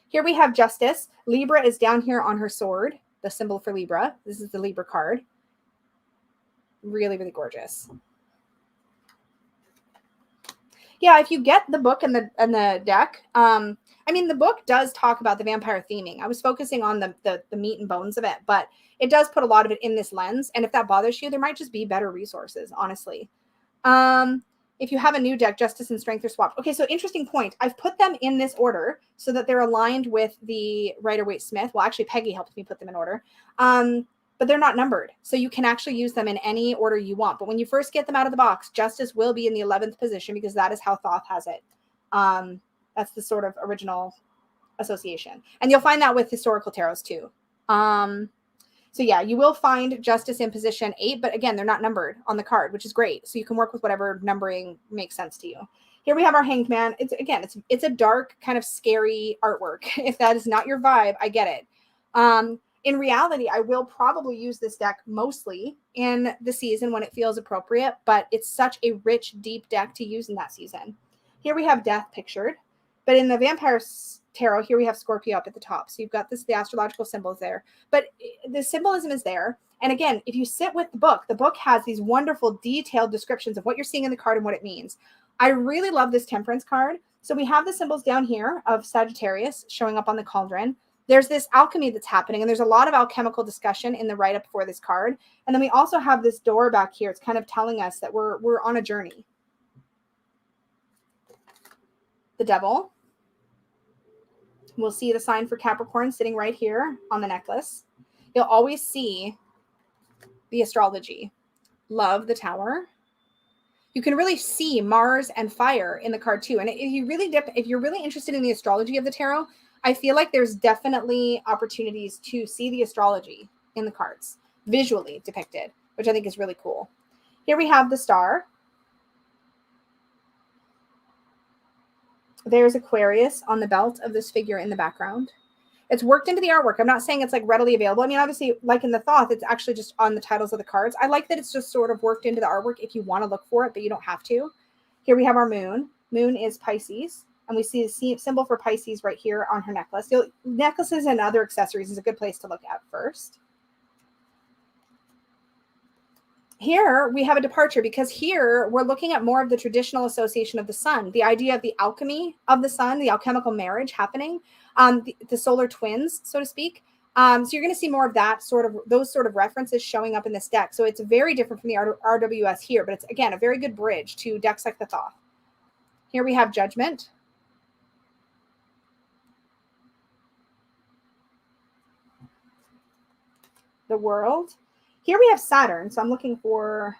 Here we have Justice. Libra is down here on her sword, the symbol for Libra. This is the Libra card. Really, really gorgeous. Yeah, if you get the book and the deck, I mean, the book does talk about the vampire theming. I was focusing on the meat and bones of it, but it does put a lot of it in this lens. And if that bothers you, there might just be better resources, honestly. If you have a new deck, Justice and Strength are swapped. Okay, so interesting point. I've put them in this order so that they're aligned with the Rider-Waite-Smith. Well, actually, Peggy helped me put them in order. But they're not numbered. So you can actually use them in any order you want. But when you first get them out of the box, Justice will be in the 11th position because that is how Thoth has it. That's the sort of original association. And you'll find that with historical tarots too. So yeah, you will find Justice in position 8, but again, they're not numbered on the card, which is great. So you can work with whatever numbering makes sense to you. Here we have our Hanged Man. It's a dark, kind of scary artwork. If that is not your vibe, I get it. In reality, I will probably use this deck mostly in the season when it feels appropriate, but it's such a rich, deep deck to use in that season. Here we have Death pictured, but in the Vampire Tarot, here we have Scorpio up at the top. So you've got the astrological symbols there, but the symbolism is there. And again, if you sit with the book has these wonderful detailed descriptions of what you're seeing in the card and what it means. I really love this Temperance card. So we have the symbols down here of Sagittarius showing up on the cauldron. There's this alchemy that's happening, and there's a lot of alchemical discussion in the write-up for this card. And then we also have this door back here. It's kind of telling us that we're on a journey. The Devil. We'll see the sign for Capricorn sitting right here on the necklace. You'll always see the astrology. Love, the Tower. You can really see Mars and fire in the card too. And if you're really interested in the astrology of the tarot, I feel like there's definitely opportunities to see the astrology in the cards, visually depicted, which I think is really cool. Here we have the Star. There's Aquarius on the belt of this figure in the background. It's worked into the artwork. I'm not saying it's like readily available. I mean, obviously, like in the Thoth, it's actually just on the titles of the cards. I like that it's just sort of worked into the artwork if you want to look for it, but you don't have to. Here we have our Moon. Moon is Pisces. And we see the symbol for Pisces right here on her necklace. Necklaces and other accessories is a good place to look at first. Here we have a departure because here we're looking at more of the traditional association of the sun, the idea of the alchemy of the sun, the alchemical marriage happening, the solar twins, so to speak. So you're going to see more of those sort of references showing up in this deck. So it's very different from the RWS here, but it's, again, a very good bridge to decks like the Thoth. Here we have Judgment. The World. Here we have Saturn. So I'm looking for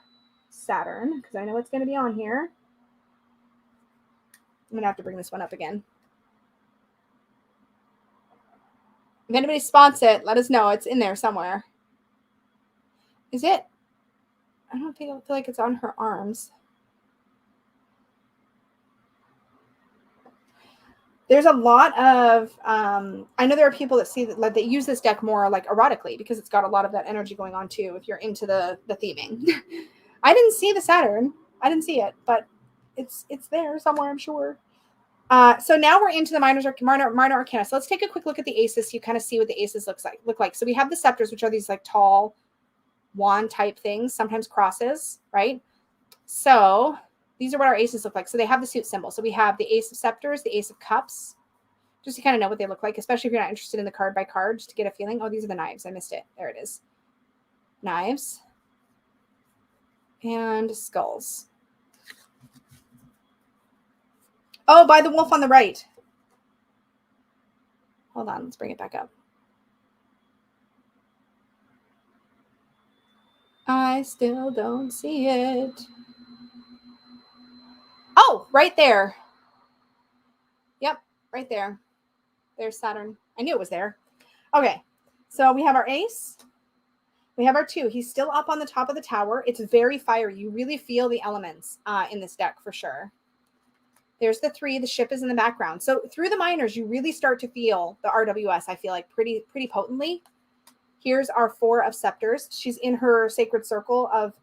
Saturn because I know it's going to be on here. I'm going to have to bring this one up again. If anybody spots it, let us know. It's in there somewhere. Is it? I don't feel like it's on her arms. There's a lot of, I know there are people that see that they use this deck more like erotically because it's got a lot of that energy going on too. If you're into the theming, I didn't see the Saturn. I didn't see it, but it's there somewhere, I'm sure. So now we're into the minor arcana. So let's take a quick look at the aces so you kind of see what the aces look like. So we have the scepters, which are these like tall wand type things, sometimes crosses, right? So these are what our aces look like. So they have the suit symbol. So we have the ace of scepters, the ace of cups, just to kind of know what they look like, especially if you're not interested in the card by card, just to get a feeling. Oh, these are the knives. I missed it. There it is. Knives and skulls. Oh, by the wolf on the right. Hold on. Let's bring it back up. I still don't see it. Oh, right there. Yep, right there. There's Saturn. I knew it was there. Okay, so we have our ace. We have our 2. He's still up on the top of the tower. It's very fiery. You really feel the elements in this deck for sure. There's the 3. The ship is in the background. So through the minors, you really start to feel the RWS, I feel like, pretty potently. Here's our 4 of scepters. She's in her sacred circle of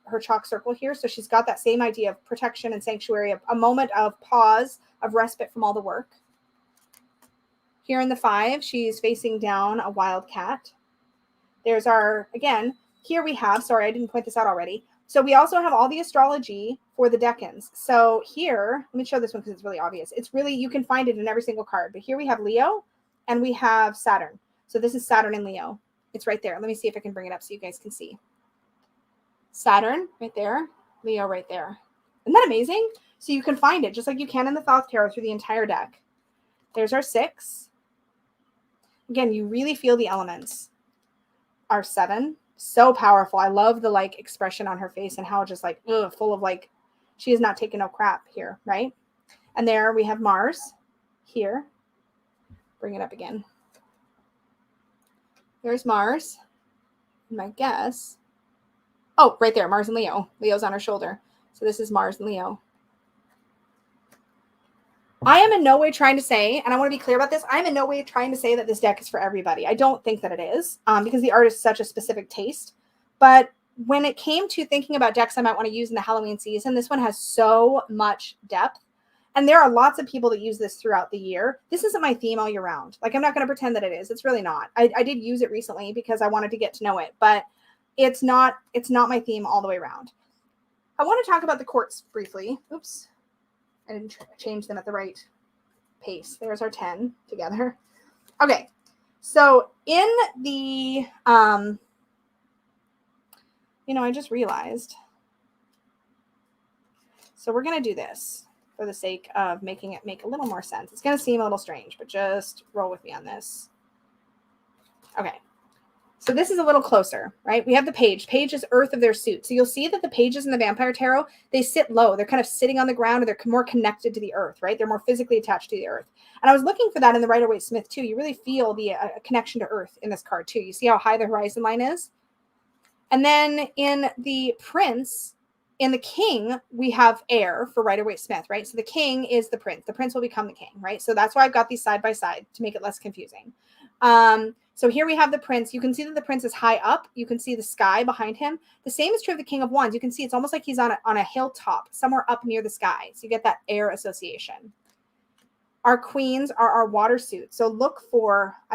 her chalk circle here. So she's got that same idea of protection and sanctuary, a moment of pause, of respite from all the work. Here in the 5, she's facing down a wild cat. There's our, again, here we have, sorry, I didn't point this out already. So we also have all the astrology for the decans. So here, let me show this one because it's really obvious. It's really, you can find it in every single card. But here we have Leo and we have Saturn. So this is Saturn and Leo. It's right there. Let me see if I can bring it up so you guys can see. Saturn right there, Leo right there. Isn't that amazing? So you can find it just like you can in the Thoth Tarot through the entire deck. There's our 6. Again, you really feel the elements. Our 7, so powerful. I love the like expression on her face and how just like full of like she is not taking no crap here, right? And there we have Mars here. Bring it up again. There's Mars. My guess. Oh, right there, Mars and Leo. Leo's on her shoulder. So this is Mars and Leo. I am in no way trying to say, and I want to be clear about this, I am in no way trying to say that this deck is for everybody. I don't think that it is, because the art is such a specific taste. But when it came to thinking about decks I might want to use in the Halloween season, this one has so much depth. And there are lots of people that use this throughout the year. This isn't my theme all year round. Like, I'm not going to pretend that it is. It's really not. I did use it recently because I wanted to get to know it, but it's not my theme all the way around. I want to talk about the courts briefly. Oops. I didn't change them at the right pace. There's our 10 together. Okay. So in the, I just realized. So we're going to do this for the sake of making it make a little more sense. It's going to seem a little strange, but just roll with me on this. Okay. So this is a little closer, right? We have the page. Page is earth of their suit. So you'll see that the pages in the Vampire Tarot, they sit low. They're kind of sitting on the ground, or they're more connected to the earth, right? They're more physically attached to the earth. And I was looking for that in the Rider-Waite-Smith too. You really feel the connection to earth in this card too. You see how high the horizon line is? And then in the Prince, in the King, we have air for Rider-Waite-Smith, right? So the King is the Prince. The Prince will become the King, right? So that's why I've got these side by side to make it less confusing. So here we have the Prince. You can see that the Prince is high up. You can see the sky behind him. The same is true of the King of Wands. You can see it's almost like he's on a hilltop, somewhere up near the sky. So you get that air association. Our queens are our water suits. So I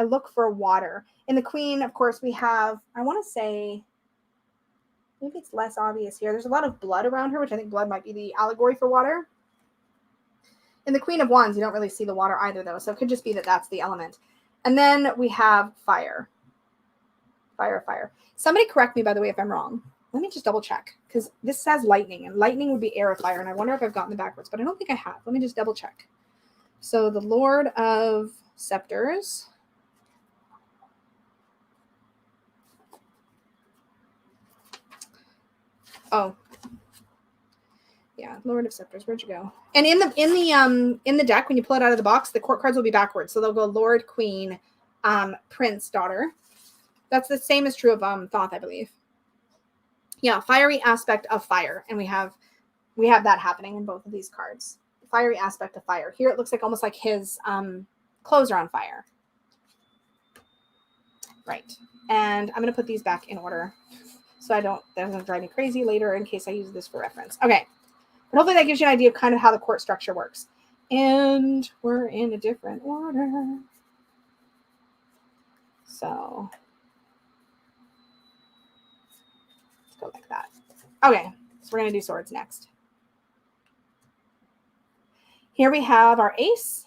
look for water. In the Queen, of course, we have, I want to say, maybe it's less obvious here. There's a lot of blood around her, which I think blood might be the allegory for water. In the Queen of Wands, you don't really see the water either, though. So it could just be that that's the element. And then we have fire. Fire. Somebody correct me, by the way, if I'm wrong. Let me just double check, because this says lightning, and lightning would be air of fire. And I wonder if I've gotten it backwards, but I don't think I have. Let me just double check. So the Lord of Scepters. Oh. Yeah, Lord of Scepters. Where'd you go? And in the deck, when you pull it out of the box, the court cards will be backwards. So they'll go Lord, Queen, Prince, Daughter. That's the same as true of Thoth, I believe. Yeah, fiery aspect of fire, and we have that happening in both of these cards. fiery aspect of fire. Here it looks like almost like his clothes are on fire. Right. And I'm going to put these back in order so that doesn't drive me crazy later in case I use this for reference. Okay. But hopefully that gives you an idea of kind of how the court structure works. And we're in a different order. So let's go like that. Okay. So we're going to do swords next. Here we have our ace,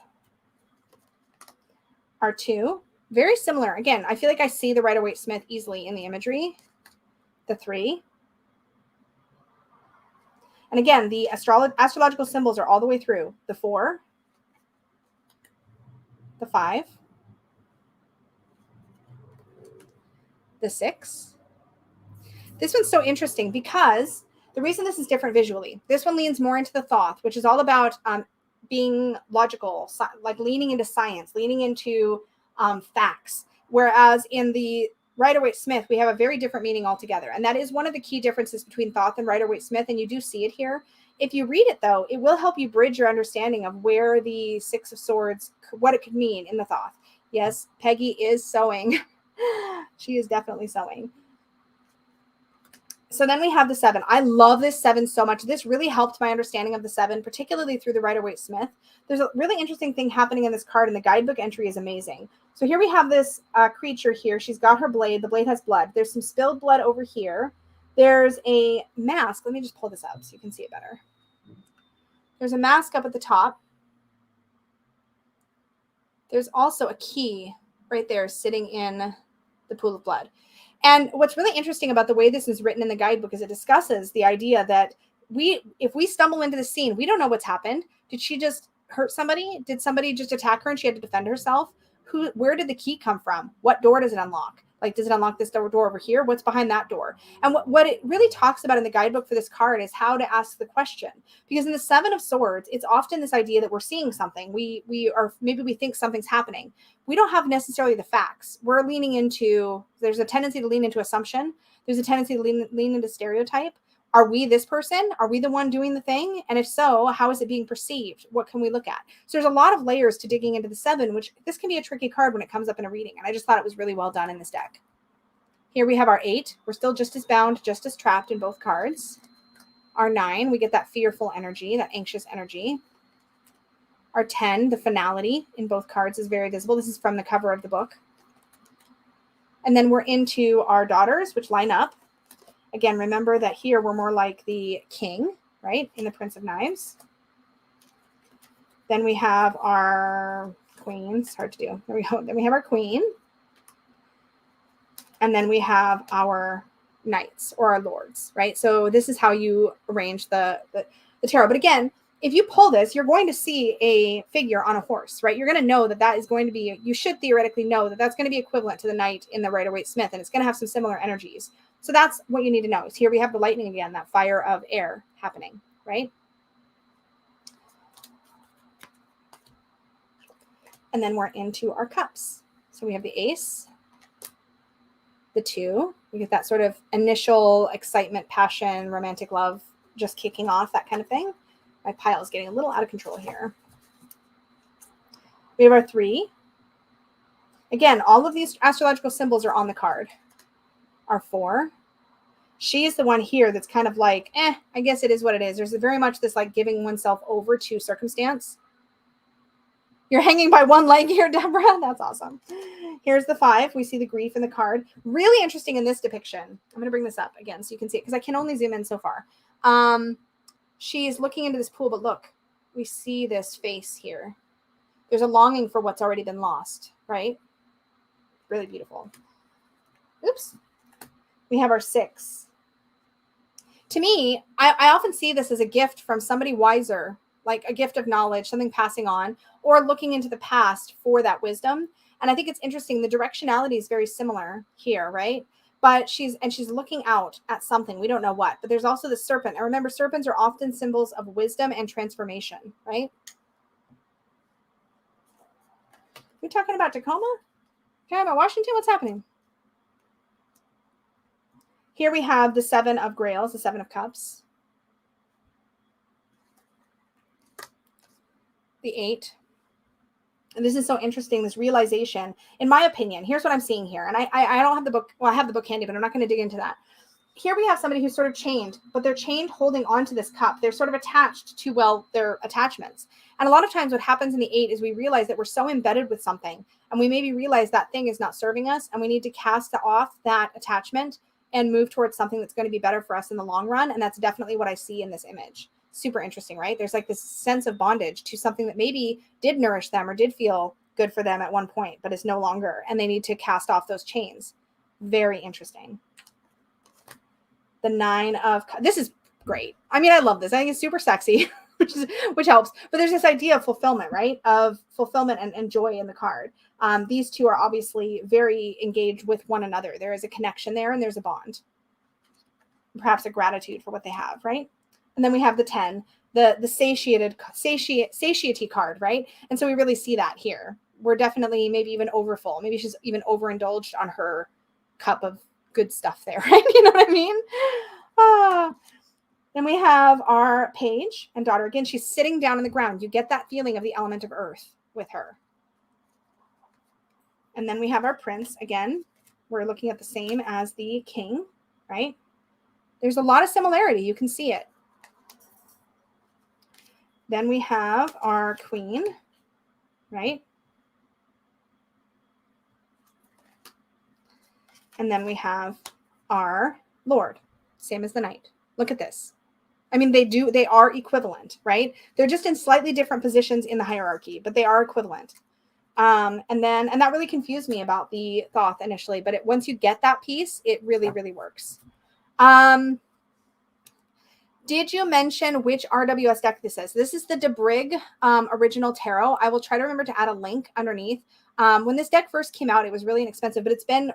our 2. Very similar. Again, I feel like I see the Rider-Waite-Smith easily in the imagery. The 3. And again, the astrological symbols are all the way through. The 4, the 5, the 6. This one's so interesting because the reason this is different visually, this one leans more into the Thoth, which is all about being logical, like leaning into science, leaning into facts. Whereas in the Rider-Waite-Smith, we have a very different meaning altogether. And that is one of the key differences between Thoth and Rider-Waite-Smith. And you do see it here. If you read it, though, it will help you bridge your understanding of where the 6 of Swords, what it could mean in the Thoth. Yes, Peggy is sewing. She is definitely sewing. So then we have the 7. I love this 7 so much. This really helped my understanding of the 7, particularly through the Rider-Waite-Smith. There's a really interesting thing happening in this card, and the guidebook entry is amazing. So here we have this creature here. She's got her blade. The blade has blood. There's some spilled blood over here. There's a mask. Let me just pull this up so you can see it better. There's a mask up at the top. There's also a key right there sitting in the pool of blood. And what's really interesting about the way this is written in the guidebook is it discusses the idea that if we stumble into the scene, we don't know what's happened. Did she just hurt somebody? Did somebody just attack her and she had to defend herself? Where did the key come from? What door does it unlock? Like, does it unlock this door over here? What's behind that door? And what it really talks about in the guidebook for this card is how to ask the question. Because in the 7 of Swords, it's often this idea that we're seeing something. Maybe we think something's happening. We don't have necessarily the facts. We're leaning into, there's a tendency to lean into assumption. There's a tendency to lean into stereotype. Are we this person? Are we the one doing the thing? And if so, how is it being perceived? What can we look at? So there's a lot of layers to digging into the 7, which this can be a tricky card when it comes up in a reading. And I just thought it was really well done in this deck. Here we have our 8. We're still just as bound, just as trapped in both cards. Our 9, we get that fearful energy, that anxious energy. Our 10, the finality in both cards is very visible. This is from the cover of the book. And then we're into our daughters, which line up. Again, remember that here we're more like the king, right, in the Prince of Knives. Then we have our queens. Hard to do. There we go. Then we have our queen. And then we have our knights or our lords, right? So this is how you arrange the tarot. But again, if you pull this, you're going to see a figure on a horse, right? You're going to know that that is going to be, you should theoretically know that that's going to be equivalent to the knight in the Rider-Waite-Smith, and it's going to have some similar energies. So that's what you need to know. Is here we have the lightning again, that fire of air happening, right? And then we're into our cups. So we have the ace, the 2. We get that sort of initial excitement, passion, romantic love, just kicking off, that kind of thing. My pile is getting a little out of control here. We have our 3. Again, all of these astrological symbols are on the card. Our 4. She is the one here that's kind of like, I guess it is what it is. There's very much this like giving oneself over to circumstance. You're hanging by one leg here, Deborah. That's awesome. Here's the 5. We see the grief in the card. Really interesting in this depiction. I'm going to bring this up again so you can see it because I can only zoom in so far. She's looking into this pool, but look, we see this face here. There's a longing for what's already been lost, right? Really beautiful. Oops. We have our 6. To me, I often see this as a gift from somebody wiser, like a gift of knowledge, something passing on, or looking into the past for that wisdom. And I think it's interesting. The directionality is very similar here, right? But she's looking out at something. We don't know what. But there's also the serpent. And remember, serpents are often symbols of wisdom and transformation, right? We're talking about Tacoma? Talking about Washington? What's happening? Here we have the 7 of Grails, the 7 of Cups. the 8. And this is so interesting, this realization, in my opinion. Here's what I'm seeing here. And I don't have the book. Well, I have the book handy, but I'm not going to dig into that. Here we have somebody who's sort of chained, but they're chained holding onto this cup. They're sort of attached to, well, their attachments. And a lot of times what happens in the 8 is we realize that we're so embedded with something, and we maybe realize that thing is not serving us, and we need to cast off that attachment and move towards something that's going to be better for us in the long run. And that's definitely what I see in this image. Super interesting, right? There's like this sense of bondage to something that maybe did nourish them or did feel good for them at one point, but is no longer, and they need to cast off those chains. Very interesting. The 9 of, this is great. I mean, I love this. I think it's super sexy, which helps. But there's this idea of fulfillment, right? Of fulfillment and joy in the card. These two are obviously very engaged with one another. There is a connection there, and there's a bond. Perhaps a gratitude for what they have, right? And then we have the 10, the satiety card, right? And so we really see that here. We're definitely maybe even overfull. Maybe she's even overindulged on her cup of good stuff there, right? You know what I mean? Then we have our page and daughter. Again, she's sitting down on the ground. You get that feeling of the element of earth with her. And then we have our prince. Again, we're looking at the same as the king, right? There's a lot of similarity. You can see it. Then we have our queen, right? And then we have our Lord, same as the knight. Look at this. I mean, they are equivalent, right? They're just in slightly different positions in the hierarchy, but they are equivalent. And that really confused me about the Thoth initially, but once you get that piece, it really, really works. Did you mention which RWS deck this is? This is the DeBrig original tarot. I will try to remember to add a link underneath. When this deck first came out, it was really inexpensive, but it's been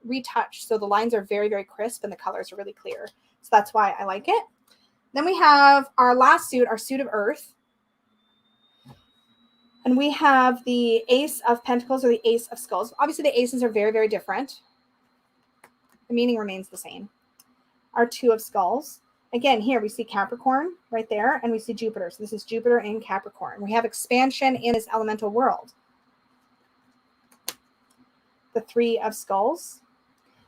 retouched. So the lines are very, very crisp and the colors are really clear. So that's why I like it. Then we have our last suit, our suit of earth. And we have the Ace of Pentacles or the Ace of Skulls. Obviously, the aces are very, very different. The meaning remains the same. Our Two of Skulls. Again, here we see Capricorn right there, and we see Jupiter. So this is Jupiter in Capricorn. We have expansion in this elemental world. The Three of Skulls.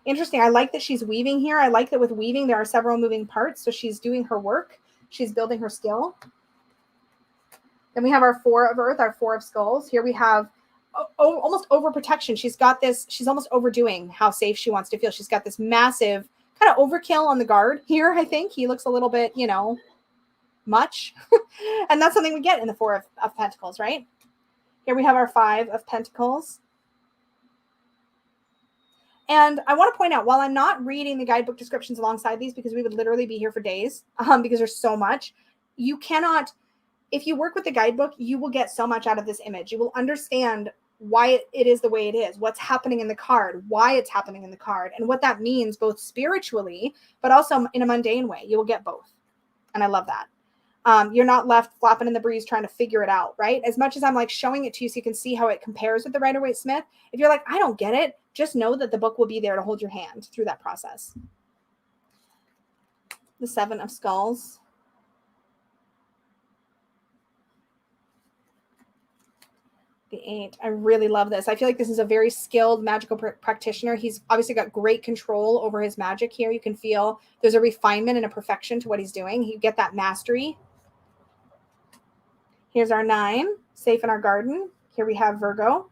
Interesting. I like that she's weaving here. I like that with weaving, there are several moving parts. So she's doing her work. She's building her skill. Then we have our Four of Earth, our Four of Skulls. Here we have almost overprotection. She's got this. She's almost overdoing how safe she wants to feel. She's got this massive kind of overkill on the guard here, I think. He looks a little bit, much. And that's something we get in the Four of Pentacles, right? Here we have our Five of Pentacles. And I want to point out, while I'm not reading the guidebook descriptions alongside these, because we would literally be here for days, because there's so much, you cannot, if you work with the guidebook, you will get so much out of this image. You will understand why it is the way it is, what's happening in the card, why it's happening in the card, and what that means both spiritually, but also in a mundane way. You will get both. And I love that. You're not left flapping in the breeze trying to figure it out, right? As much as I'm like showing it to you so you can see how it compares with the Rider-Waite-Smith, if you're like, I don't get it, just know that the book will be there to hold your hand through that process. The Seven of Skulls. The 8. I really love this. I feel like this is a very skilled magical practitioner. He's obviously got great control over his magic here. You can feel there's a refinement and a perfection to what he's doing. You get that mastery. Here's our 9, safe in our garden. Here we have Virgo.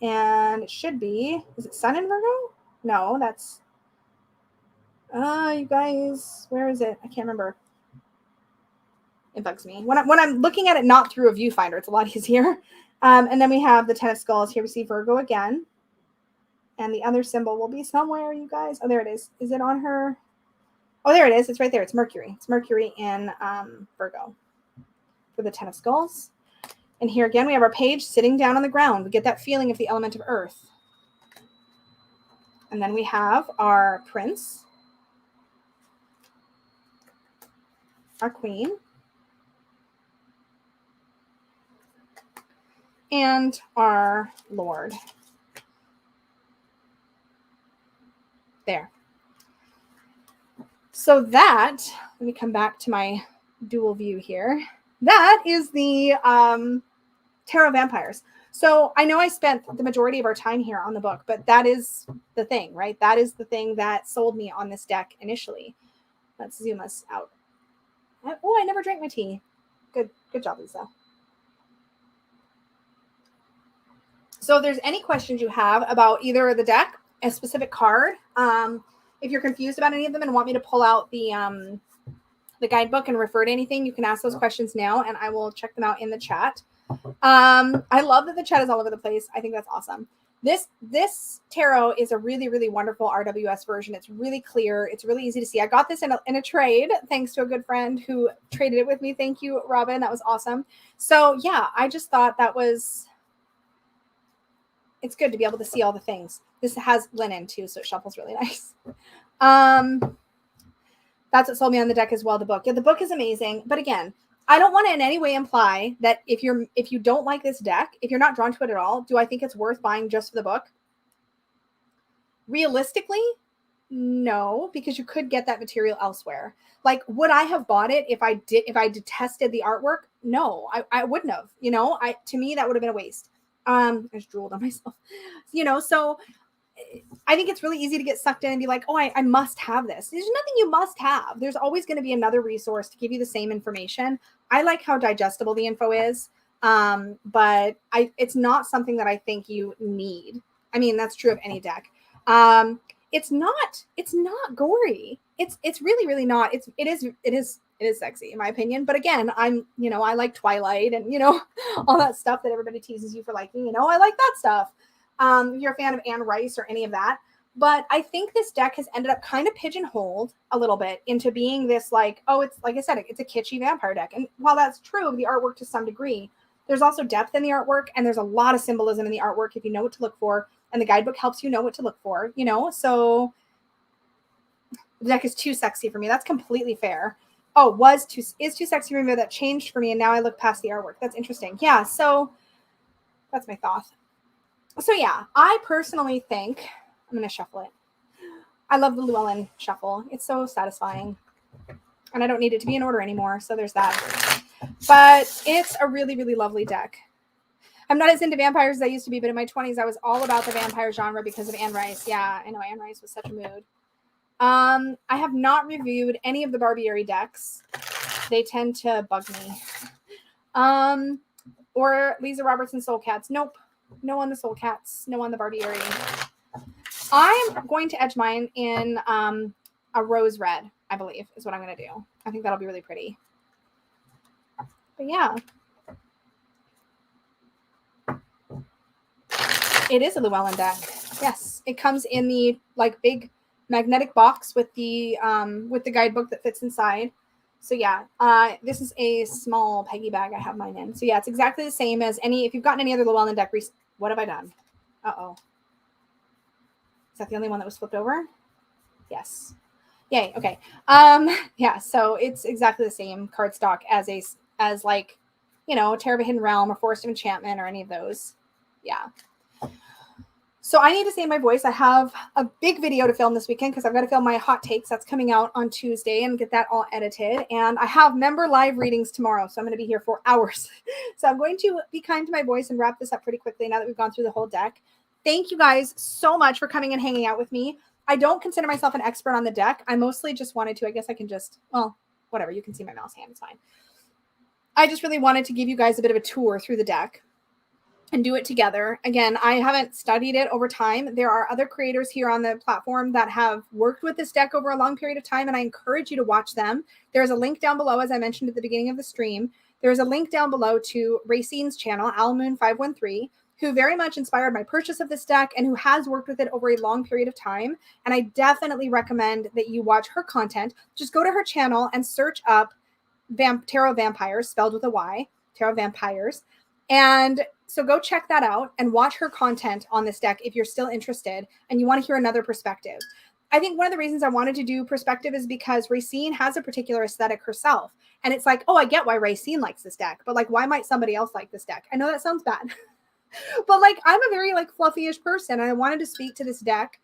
And it should be, is it Sun in Virgo? No, that's, you guys, where is it? I can't remember. It bugs me. When I'm looking at it not through a viewfinder, it's a lot easier. And then we have the Ten of Skulls. Here we see Virgo again. And the other symbol will be somewhere, you guys. Oh, there it is. Is it on her? Oh, there it is. It's right there. It's Mercury. It's Mercury in Virgo for the Ten of Skulls. And here again, we have our page sitting down on the ground. We get that feeling of the element of earth. And then we have our prince, our queen, and our Lord. There. So that, let me come back to my dual view here. that is the Tarot Vampires. So I know I spent the majority of our time here on the book, but that is the thing, right? That is the thing that sold me on this deck initially. Let's zoom us out. Oh, I never drank my tea. Good job, Lisa. So if there's any questions you have about either the deck, a specific card, if you're confused about any of them and want me to pull out the guidebook and refer to anything, you can ask those questions now and I will check them out in the chat. I love that the chat is all over the place. I think that's awesome. This tarot is a really, really wonderful RWS version. It's really clear. It's really easy to see. I got this in a trade thanks to a good friend who traded it with me. Thank you, Robin. That was awesome. So yeah, I just thought it's good to be able to see all the things. This has linen too, so it shuffles really nice. That's what sold me on the deck as well, the book. Yeah, the book is amazing. But again, I don't want to in any way imply that if you don't like this deck, if you're not drawn to it at all, do I think it's worth buying just for the book? Realistically, no, because you could get that material elsewhere. Like, would I have bought it if I detested the artwork? No, I wouldn't have. To me, that would have been a waste. I just drooled on myself. So I think it's really easy to get sucked in and be like, oh, I must have this. There's nothing you must have. There's always going to be another resource to give you the same information. I like how digestible the info is, but it's not something that I think you need. I mean, that's true of any deck. It's not gory. It's really, really not. It is sexy in my opinion. But again, I like Twilight and, all that stuff that everybody teases you for liking, I like that stuff. If you're a fan of Anne Rice or any of that. But I think this deck has ended up kind of pigeonholed a little bit into being this like, oh, it's like I said, it's a kitschy vampire deck. And while that's true of the artwork to some degree, there's also depth in the artwork and there's a lot of symbolism in the artwork if you know what to look for. And the guidebook helps you know what to look for, so the deck is too sexy for me. That's completely fair. Oh, is too sexy for me. That changed for me. And now I look past the artwork. That's interesting. Yeah. So that's my thought. So yeah, I personally think I'm going to shuffle it. I love the Llewellyn shuffle. It's so satisfying. And I don't need it to be in order anymore. So there's that. But it's a really, really lovely deck. I'm not as into vampires as I used to be, but in my 20s, I was all about the vampire genre because of Anne Rice. Yeah, I know Anne Rice was such a mood. I have not reviewed any of the Barbieri decks. They tend to bug me. Or Lisa Robertson Soul Cats. Nope. No on the Soul Cats. No on the Barbieri. I'm going to edge mine in a rose red, I believe, is what I'm going to do. I think that'll be really pretty. But yeah. It is a Llewellyn deck. Yes. It comes in the big magnetic box with the guidebook that fits inside. So yeah, this is a small Peggy bag I have mine in. So yeah, it's exactly the same as if you've gotten any other Llewellyn deck. What have I done? Uh-oh. Is that the only one that was flipped over? Yes. Yay. Okay. Yeah, so it's exactly the same cardstock as Terror of a Hidden Realm or Forest of Enchantment or any of those. Yeah. So I need to save my voice. I have a big video to film this weekend because I've got to film my hot takes. That's coming out on Tuesday and get that all edited. And I have member live readings tomorrow. So I'm going to be here for hours. So I'm going to be kind to my voice and wrap this up pretty quickly now that we've gone through the whole deck. Thank you guys so much for coming and hanging out with me. I don't consider myself an expert on the deck. I mostly just wanted to, I guess I can just, well, whatever. You can see my mouse hand. It's fine. I just really wanted to give you guys a bit of a tour through the deck and do it together. Again, I haven't studied it over time. There are other creators here on the platform that have worked with this deck over a long period of time, and I encourage you to watch them. There's a link down below, as I mentioned at the beginning of the stream. There's a link down below to Racine's channel, Almoon513, who very much inspired my purchase of this deck and who has worked with it over a long period of time. And I definitely recommend that you watch her content. Just go to her channel and search up Tarot Vampires, spelled with a Y, Tarot Vampires. And so go check that out and watch her content on this deck if you're still interested and you want to hear another perspective. I think one of the reasons I wanted to do perspective is because Racine has a particular aesthetic herself. And it's like, oh, I get why Racine likes this deck, but why might somebody else like this deck? I know that sounds bad, but I'm a very fluffy-ish person. And I wanted to speak to this deck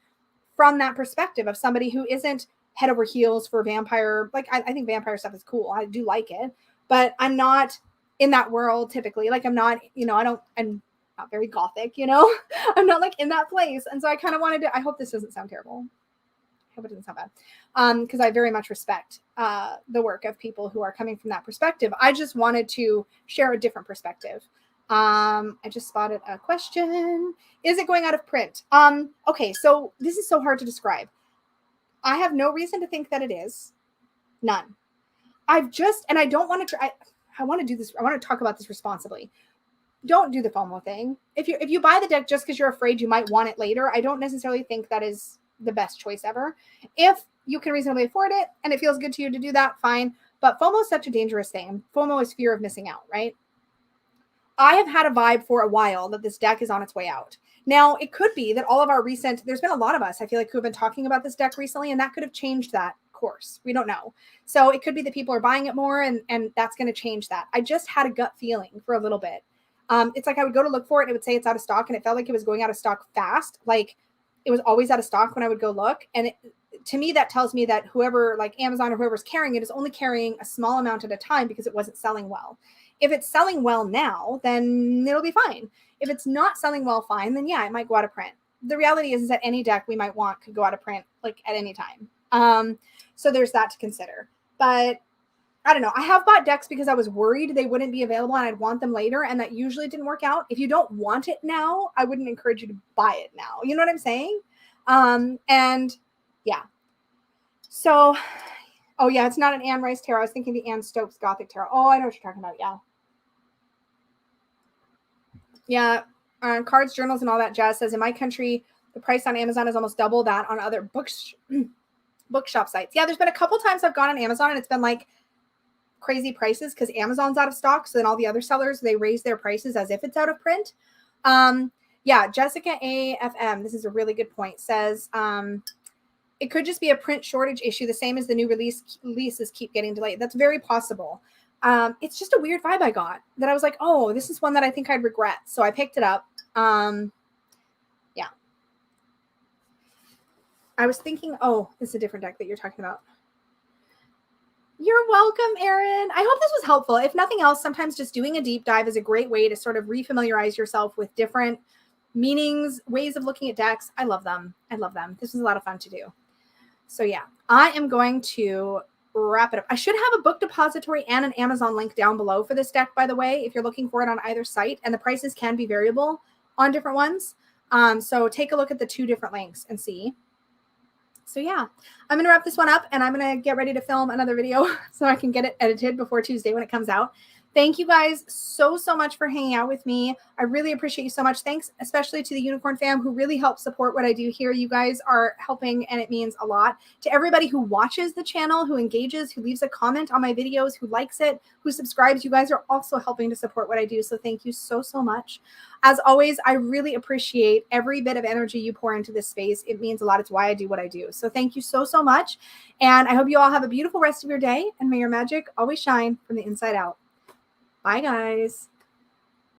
from that perspective of somebody who isn't head over heels for vampire. I think vampire stuff is cool. I do like it. but I'm not in that world typically. Like I'm not, I'm not very gothic, I'm not like in that place. And so I kind of wanted to, I hope this doesn't sound terrible. I hope it doesn't sound bad. Because I very much respect the work of people who are coming from that perspective. I just wanted to share a different perspective. I just spotted a question. Is it going out of print? Okay, so this is so hard to describe. I have no reason to think that it is. None. And I don't want to try. I want to do this. I want to talk about this responsibly. Don't do the FOMO thing. If you buy the deck just because you're afraid you might want it later, I don't necessarily think that is the best choice ever. If you can reasonably afford it and it feels good to you to do that, fine. But FOMO is such a dangerous thing. FOMO is fear of missing out, right? I have had a vibe for a while that this deck is on its way out. Now, it could be that all of our there's been a lot of us, I feel like, who have been talking about this deck recently, and that could have changed that course. We don't know. So it could be that people are buying it more, and that's going to change that. I just had a gut feeling for a little bit. It's like I would go to look for it, and it would say it's out of stock, and it felt like it was going out of stock fast. Like it was always out of stock when I would go look. And to me, that tells me that whoever, like Amazon or whoever's carrying it, is only carrying a small amount at a time because it wasn't selling well. If it's selling well now, then it'll be fine. If it's not selling well, fine, then yeah, it might go out of print. The reality is that any deck we might want could go out of print like at any time. So there's that to consider. But I don't know. I have bought decks because I was worried they wouldn't be available and I'd want them later, and that usually didn't work out. If you don't want it now, I wouldn't encourage you to buy it now. You know what I'm saying? And yeah. So, oh yeah, it's not an Anne Rice tarot. I was thinking the Anne Stokes Gothic tarot. Oh, I know what you're talking about. Yeah. Yeah. Cards, journals, and all that jazz says in my country, the price on Amazon is almost double that on other bookshop sites. Yeah, there's been a couple times I've gone on Amazon and it's been like crazy prices because Amazon's out of stock. So then all the other sellers, they raise their prices as if it's out of print. Yeah, Jessica AFM, this is a really good point, says it could just be a print shortage issue, the same as the new releases keep getting delayed. That's very possible. It's just a weird vibe I got that I was like, oh, this is one that I think I'd regret. So I picked it up. Yeah. I was thinking, oh, it's a different deck that you're talking about. You're welcome, Erin. I hope this was helpful. If nothing else, sometimes just doing a deep dive is a great way to sort of refamiliarize yourself with different meanings, ways of looking at decks. I love them. I love them. This was a lot of fun to do. So yeah, I am going to wrap it up. I should have a book depository and an Amazon link down below for this deck, by the way, if you're looking for it on either site, and the prices can be variable on different ones. So take a look at the two different links and see. So yeah, I'm going to wrap this one up and I'm going to get ready to film another video so I can get it edited before Tuesday when it comes out. Thank you guys so much for hanging out with me. I really appreciate you so much. Thanks especially to the Unicorn fam who really helps support what I do here. You guys are helping and it means a lot. To everybody who watches the channel, who engages, who leaves a comment on my videos, who likes it, who subscribes, you guys are also helping to support what I do. So thank you so much. As always, I really appreciate every bit of energy you pour into this space. It means a lot. It's why I do what I do. So thank you so much. And I hope you all have a beautiful rest of your day, and may your magic always shine from the inside out. Bye, guys.